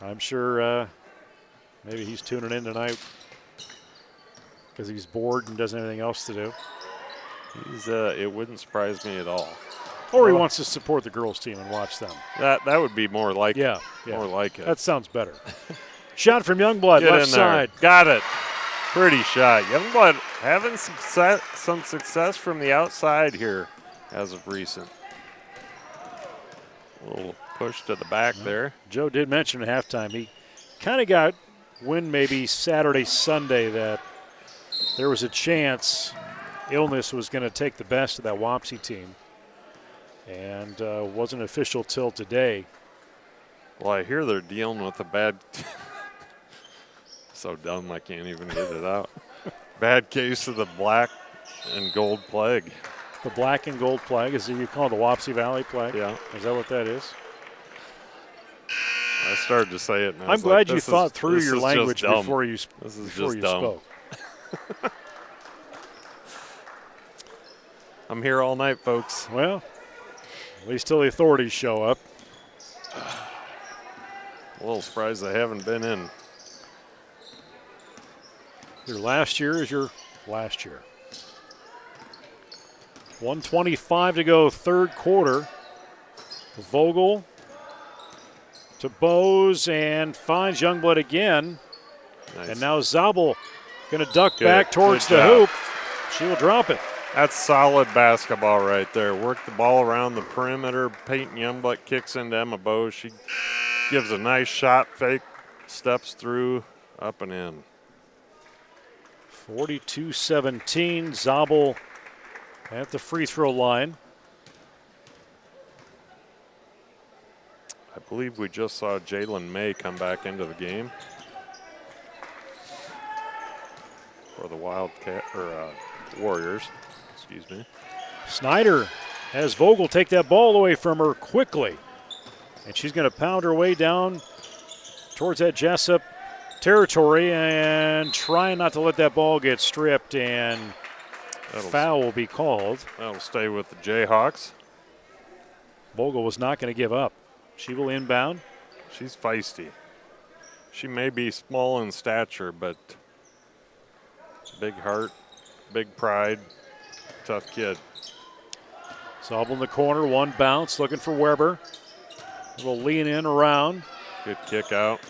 I'm sure maybe he's tuning in tonight because he's bored and doesn't have anything else to do. It wouldn't surprise me at all. Or he wants to support the girls' team and watch them. That would be more like yeah. More like it. That sounds better. Shot from Youngblood, left side. Got it. Pretty shot. Youngblood having some success from the outside here as of recent. A little push to the back there. Joe did mention at halftime he kind of got wind maybe Saturday, Sunday that there was a chance illness was going to take the best of that Wapsie team, and wasn't official till today. Well, I hear they're dealing with a bad so dumb I can't even get it out. Bad case of the black and gold plague. The black and gold plague, is it you call it the Wapsie Valley plague? Yeah. Is that what that is? I started to say it. And I'm glad you thought through your language before you spoke. I'm here all night, folks. Well, at least till the authorities show up. A little surprised they haven't been in. Your last year is your last year. 1:25 to go, third quarter. Vogel to Bose and finds Youngblood again. Nice. And now Zabel going to duck back towards the hoop. She will drop it. That's solid basketball right there. Work the ball around the perimeter. Peyton Youngblood kicks into Emma Bose. She gives a nice shot fake, steps through, up and in. 42-17, Zabel at the free throw line. I believe we just saw Jalen May come back into the game for the Warriors. Excuse me. Snyder has Vogel take that ball away from her quickly, and she's going to pound her way down towards that Jesup territory and try not to let that ball get stripped, and foul will be called. That'll stay with the Jayhawks. Vogel was not going to give up. She will inbound. She's feisty. She may be small in stature, but big heart, big pride, tough kid. Sobel in the corner, one bounce, looking for Weber. A little lean in around. Good kick out.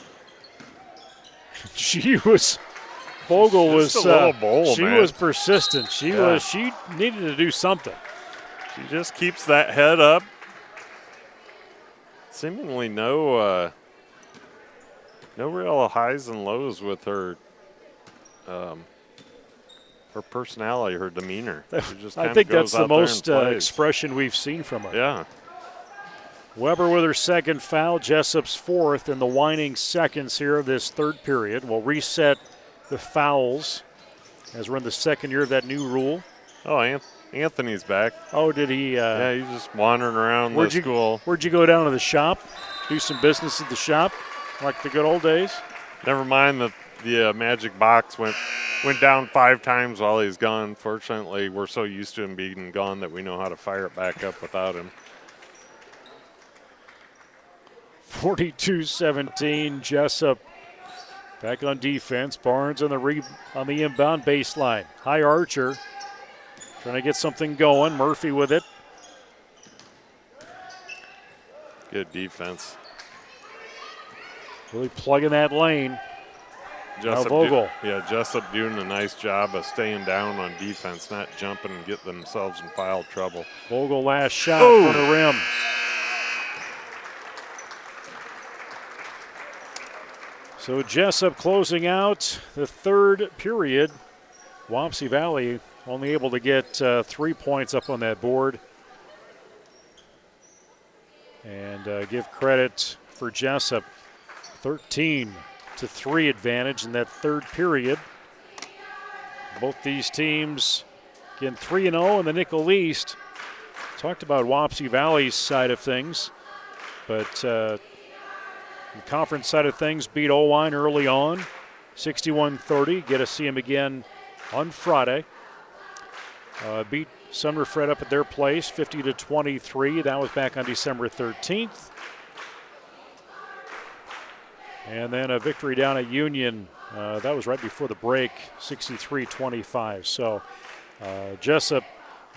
Vogel was just a little bowl, she man. was persistent. She needed to do something. She just keeps that head up. Seemingly no real highs and lows with her personality, her demeanor. She just I kinda think goes that's the out there and most plays. expression we've seen from her. Yeah. Weber with her second foul, Jessup's fourth in the waning seconds here of this third period. We'll reset the fouls as we're in the second year of that new rule. Oh, Anthony's back. Oh, did he? Yeah, he's just wandering around the school. Where'd you go down to the shop? Do some business at the shop, like the good old days? Never mind that the magic box went down 5 times while he's gone. Fortunately, we're so used to him being gone that we know how to fire it back up without him. 42-17, Jesup back on defense. Barnes on the inbound baseline. High Archer trying to get something going. Murphy with it. Good defense. Really plugging that lane. Jesup Vogel. Jesup doing a nice job of staying down on defense, not jumping and get themselves in foul trouble. Vogel last shot for the rim. So Jesup closing out the third period. Wapsie Valley only able to get 3 points up on that board. And give credit for Jesup. 13-3 advantage in that third period. Both these teams, again, 3-0 in the Nickel East. Talked about Wapsie Valley's side of things, but the conference side of things beat Owine early on, 61-30. Get to see them again on Friday. Beat Sunderfred up at their place, 50-23. That was back on December 13th. And then a victory down at Union. That was right before the break, 63-25. So Jesup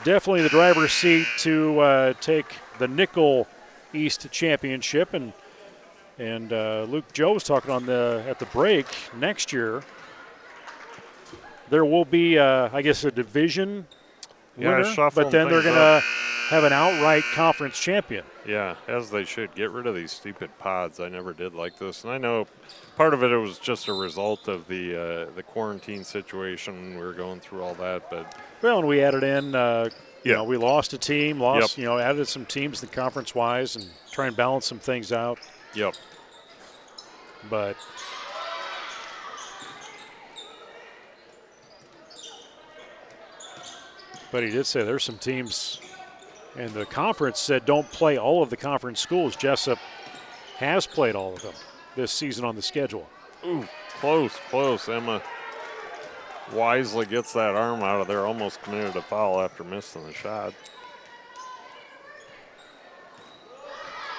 definitely the driver's seat to take the Nickel East Championship. And Luke Joe was talking at the break. Next year, there will be, I guess, a division winner, but then they're going to have an outright conference champion. Yeah, as they should. Get rid of these stupid pods. I never did like this. And I know part of it was just a result of the quarantine situation. We were going through all that. But well, and we added in, we lost a team, added some teams the conference-wise and try and balance some things out. Yep. But he did say there's some teams, and the conference said don't play all of the conference schools. Jesup has played all of them this season on the schedule. Ooh, close. Emma wisely gets that arm out of there, almost committed a foul after missing the shot.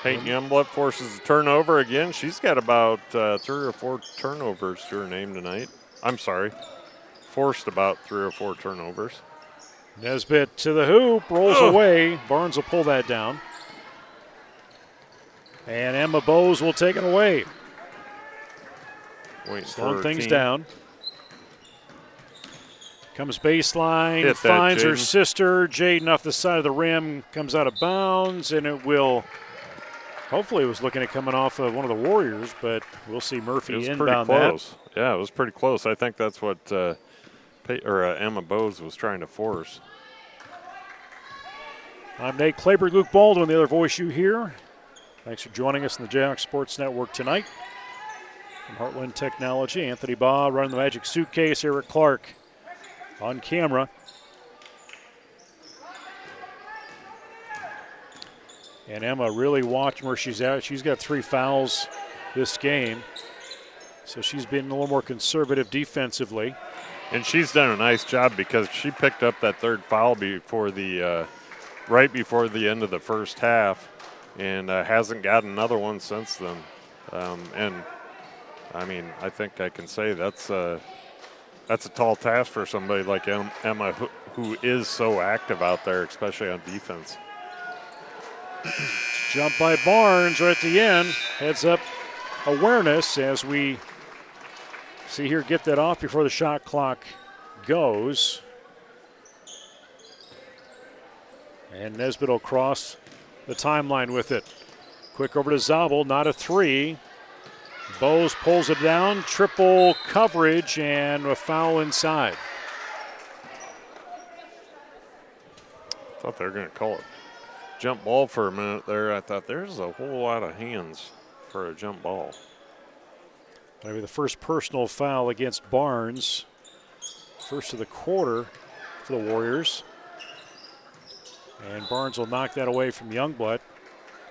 Peyton Youngblood forces a turnover again. She's got about 3 or 4 turnovers to her name tonight. I'm sorry, forced about 3 or 4 turnovers. Nesbitt to the hoop, rolls away. Barnes will pull that down. And Emma Bowes will take it away. Slowing things down. Comes baseline, finds her sister. Jaden off the side of the rim, comes out of bounds, and it will, hopefully it was looking at coming off of one of the Warriors, but we'll see Murphy inbound that. Yeah, it was pretty close. I think that's what Emma Bowes was trying to force. I'm Nate Kleberg, Luke Baldwin, the other voice you hear. Thanks for joining us in the Jayhawk Sports Network tonight. From Heartland Technology, Anthony Baugh running the Magic Suitcase, Eric Clark on camera. And Emma really watching where she's at. She's got 3 fouls this game, so she's been a little more conservative defensively. And she's done a nice job because she picked up that 3rd foul before right before the end of the first half. and hasn't gotten another one since then. And I mean, I think I can say that's a tall task for somebody like Emma, who is so active out there, especially on defense. Jump by Barnes right at the end. Heads up awareness as we see here get that off before the shot clock goes. And Nesbitt will cross the timeline with it. Quick over to Zabel, not a three. Bowes pulls it down, triple coverage, and a foul inside. Thought they were going to call it jump ball for a minute there. I thought there's a whole lot of hands for a jump ball. Maybe the first personal foul against Barnes. First of the quarter for the Warriors. And Barnes will knock that away from Youngblood.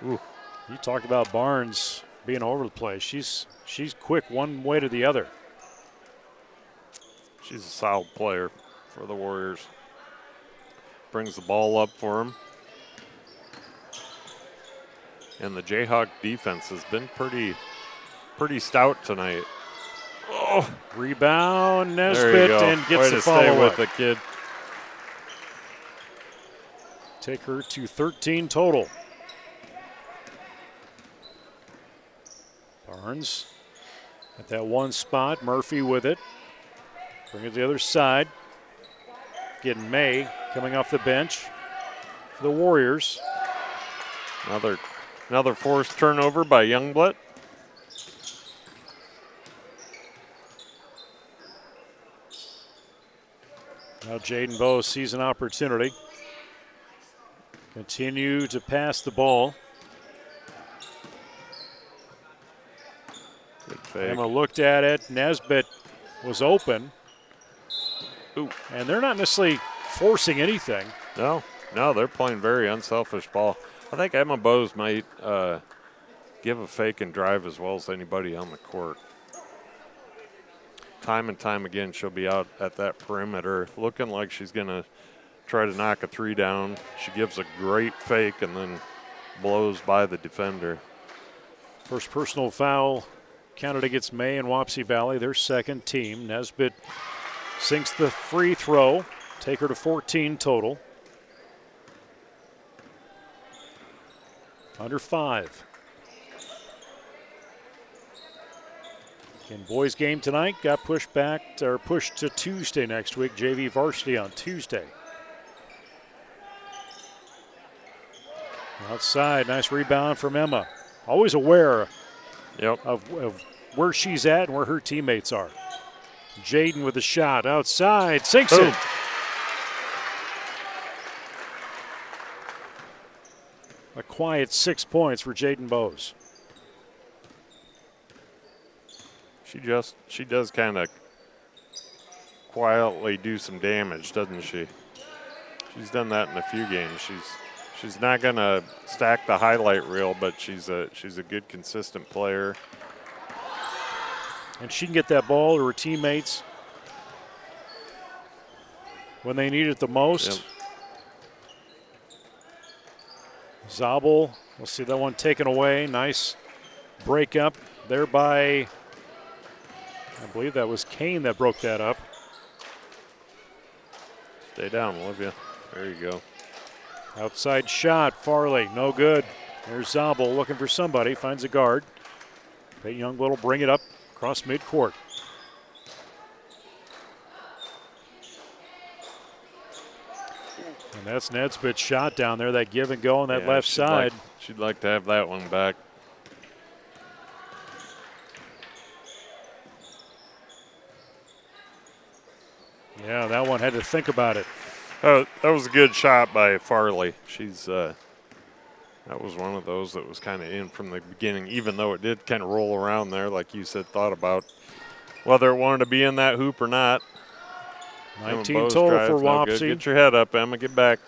Ooh, you talked about Barnes being all over the place. She's quick one way to the other. She's a solid player for the Warriors. Brings the ball up for him. And the Jayhawk defense has been pretty stout tonight. Oh, rebound, Nesbitt, and gets Way the to follow stay up. with the kid. Take her to 13 total. Barnes at that one spot. Murphy with it. Bring it to the other side. Getting May coming off the bench for the Warriors. Another forced turnover by Youngblood. Now Jaden Bowes sees an opportunity. Continue to pass the ball. Good fake. Emma looked at it. Nesbitt was open. Ooh. And they're not necessarily forcing anything. No, they're playing very unselfish ball. I think Emma Bowes might give a fake and drive as well as anybody on the court. Time and time again, she'll be out at that perimeter looking like she's going to try to knock a three down. She gives a great fake and then blows by the defender. First personal foul counted against May and Wapsie Valley, their second team. Nesbitt sinks the free throw, take her to 14 total. Under 5. In boys game tonight, got pushed back or pushed to Tuesday next week. JV varsity on Tuesday. Outside, nice rebound from Emma. Always aware of where she's at and where her teammates are. Jaden with the shot outside, sinks it. A quiet 6 points for Jaden Bowes. She does kind of quietly do some damage, doesn't she? She's done that in a few games. She's not gonna stack the highlight reel, but she's a good consistent player. And she can get that ball to her teammates when they need it the most. Yep. Zabel, we'll see that one taken away. Nice break up there by, I believe that was Kane that broke that up. Stay down, Olivia. There you go. Outside shot, Farley, no good. There's Zabel looking for somebody, finds a guard. Peyton Youngblood will bring it up across midcourt. And that's Nesbitt's shot down there, that give and go on that left side. She'd like to have that one back. Yeah, that one had to think about it. Oh, that was a good shot by Farley. That was one of those that was kind of in from the beginning, even though it did kind of roll around there, like you said, thought about whether it wanted to be in that hoop or not. 19 total for Wapsie. Get your head up, Emma. Get back.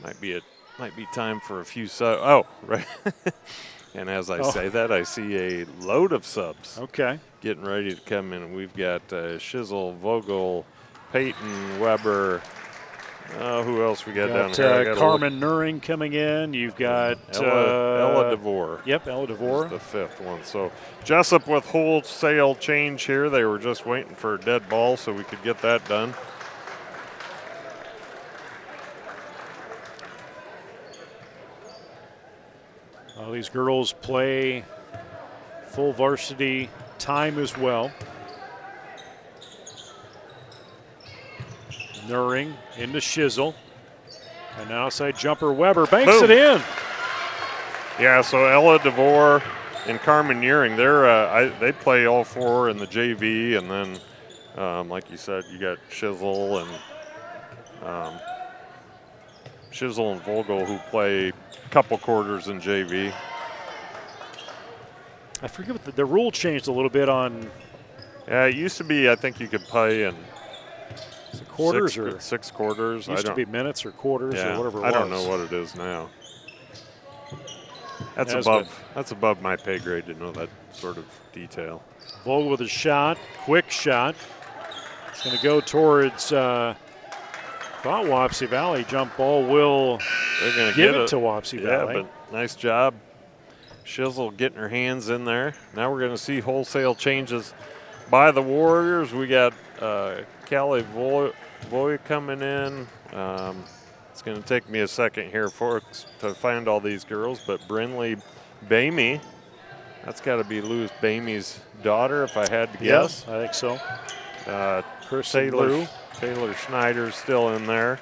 Might be time for a few subs. Oh, right. And as I say that, I see a load of subs. Okay. Getting ready to come in. We've got Shizzle, Vogel, Peyton, Weber, Who else we got down here? Carmen Nuring coming in. You've got Ella DeVore. Yep, Ella DeVore. The fifth one. So Jesup with wholesale change here. They were just waiting for a dead ball so we could get that done. Well, these girls play full varsity time as well. Nuring into Shizzle. And now outside jumper Weber banks Boom. it in. Yeah, so Ella DeVore and Carmen Nuring, they play all four in the JV, and then, like you said, you got Shizzle and Vogel who play a couple quarters in JV. I forget what the rule changed a little bit on. Yeah, it used to be I think you could play in quarters six quarters. Used to be minutes or quarters or whatever it was. I don't know what it is now. That's above my pay grade to know that sort of detail. Vogel with a shot, quick shot. It's going to go towards Wapsie Valley. Jump ball will give it to Wapsie Valley. Yeah, but nice job. Shizzle getting her hands in there. Now we're going to see wholesale changes by the Warriors. We got Callie Voy coming in. It's going to take me a second here, folks, to find all these girls, but Brinley Bamey, that's got to be Louis Bamey's daughter, if I had to guess. Yes, I think so. Taylor Schneider's still in there.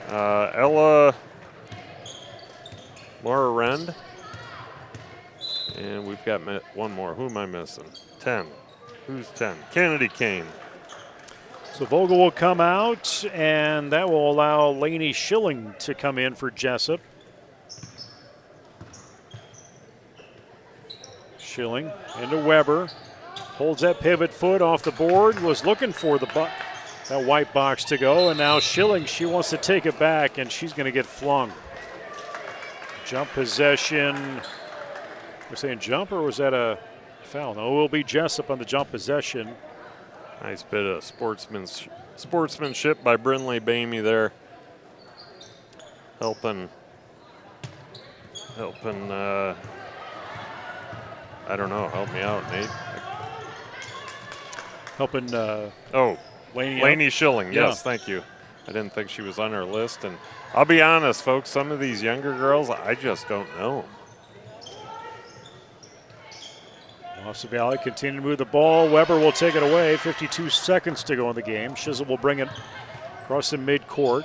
Ella Laura Rend. And we've got one more. Who am I missing? 10. Who's 10? Kennedy Kane. So Vogel will come out, and that will allow Lainey Schilling to come in for Jesup. Schilling into Weber. Holds that pivot foot off the board. Was looking for that white box to go, and now Schilling, she wants to take it back, and she's going to get flung. Jump possession. We're saying jump, or was that a foul? No, it will be Jesup on the jump possession. Nice bit of sportsmanship by Brinley Bamey there. Helping, I don't know, help me out, Nate. Helping Lainey Schilling, yes, thank you. I didn't think she was on our list, and I'll be honest, folks, some of these younger girls, I just don't know. Wapsie Valley continue to move the ball. Weber will take it away. 52 seconds to go in the game. Shizzle will bring it across the midcourt.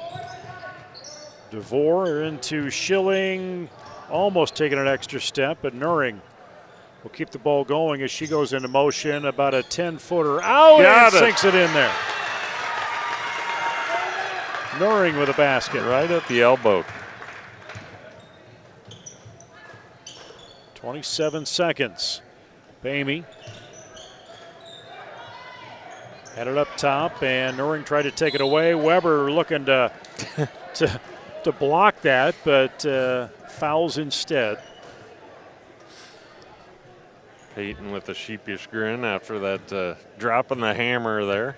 DeVore into Schilling. Almost taking an extra step, but Nuring will keep the ball going as she goes into motion. About a 10-footer out and sinks it in there. Nuring with a basket. Right at the elbow. 27 seconds. Bamey had it up top, and Nuring tried to take it away. Weber looking to block that, but fouls instead. Peyton with a sheepish grin after that dropping the hammer there.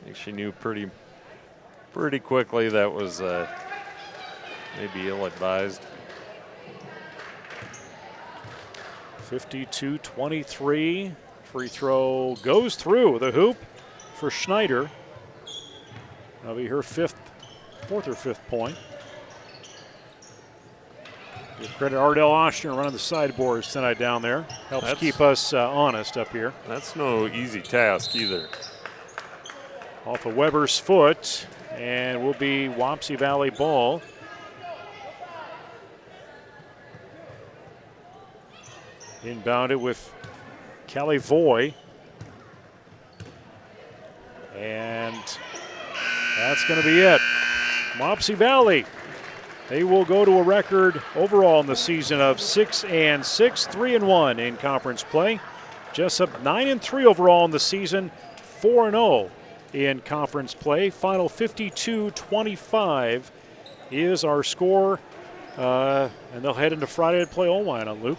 I think she knew pretty quickly that was maybe ill-advised. 52-23. Free throw goes through the hoop for Schneider. That'll be her fourth or fifth point. Give credit Ardell Oshner running the sideboards tonight down there. Helps keep us honest up here. That's no easy task either. Off of Weber's foot, and will be Wapsie Valley ball. Inbounded with Callie Voy. And that's going to be it. Wapsie Valley, they will go to a record overall in the season of 6-6, 3-1 in conference play. Jesup 9-3 overall in the season, 4-0 in conference play. Final 52-25 is our score. And they'll head into Friday to play Olwine on Luke.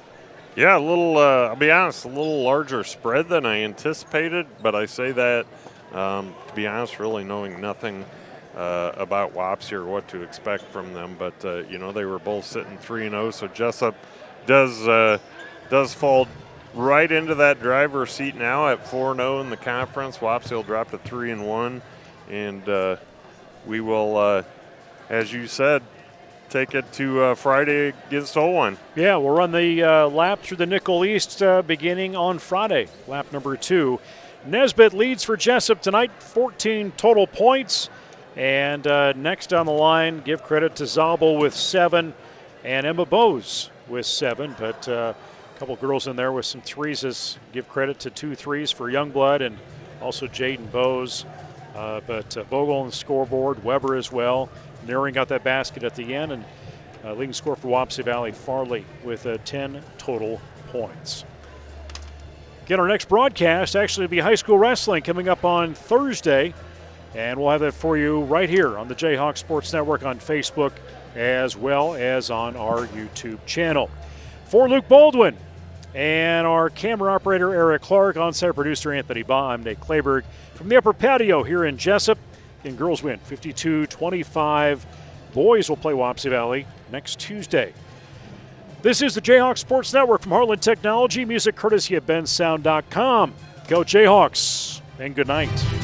Yeah, I'll be honest, a little larger spread than I anticipated, but I say that, to be honest, really knowing nothing about Wapsie or what to expect from them. But, they were both sitting 3-0, so Jesup does fall right into that driver's seat now at 4-0 in the conference. Wapsie will drop to 3-1, and we will, as you said, take it to Friday against Olin. Yeah, we'll run the lap through the Nickel East beginning on Friday, lap number 2. Nesbitt leads for Jesup tonight, 14 total points. And next on the line, give credit to Zabel with 7 and Emma Bose with 7. But a couple girls in there with some threes. Give credit to 2 threes for Youngblood and also Jaden Bose. But Vogel on the scoreboard, Weber as well. Nearing got that basket at the end. And leading scorer for Wapsie Valley, Farley with 10 total points. Again, our next broadcast actually will be high school wrestling coming up on Thursday. And we'll have that for you right here on the Jayhawk Sports Network on Facebook as well as on our YouTube channel. For Luke Baldwin and our camera operator Eric Clark, on-site producer Anthony Baugh, I'm Nate Clayberg from the upper patio here in Jesup. And girls win 52-25. Boys will play Wapsie Valley next Tuesday. This is the Jayhawk Sports Network from Heartland Technology. Music courtesy of bensound.com. Go Jayhawks and good night.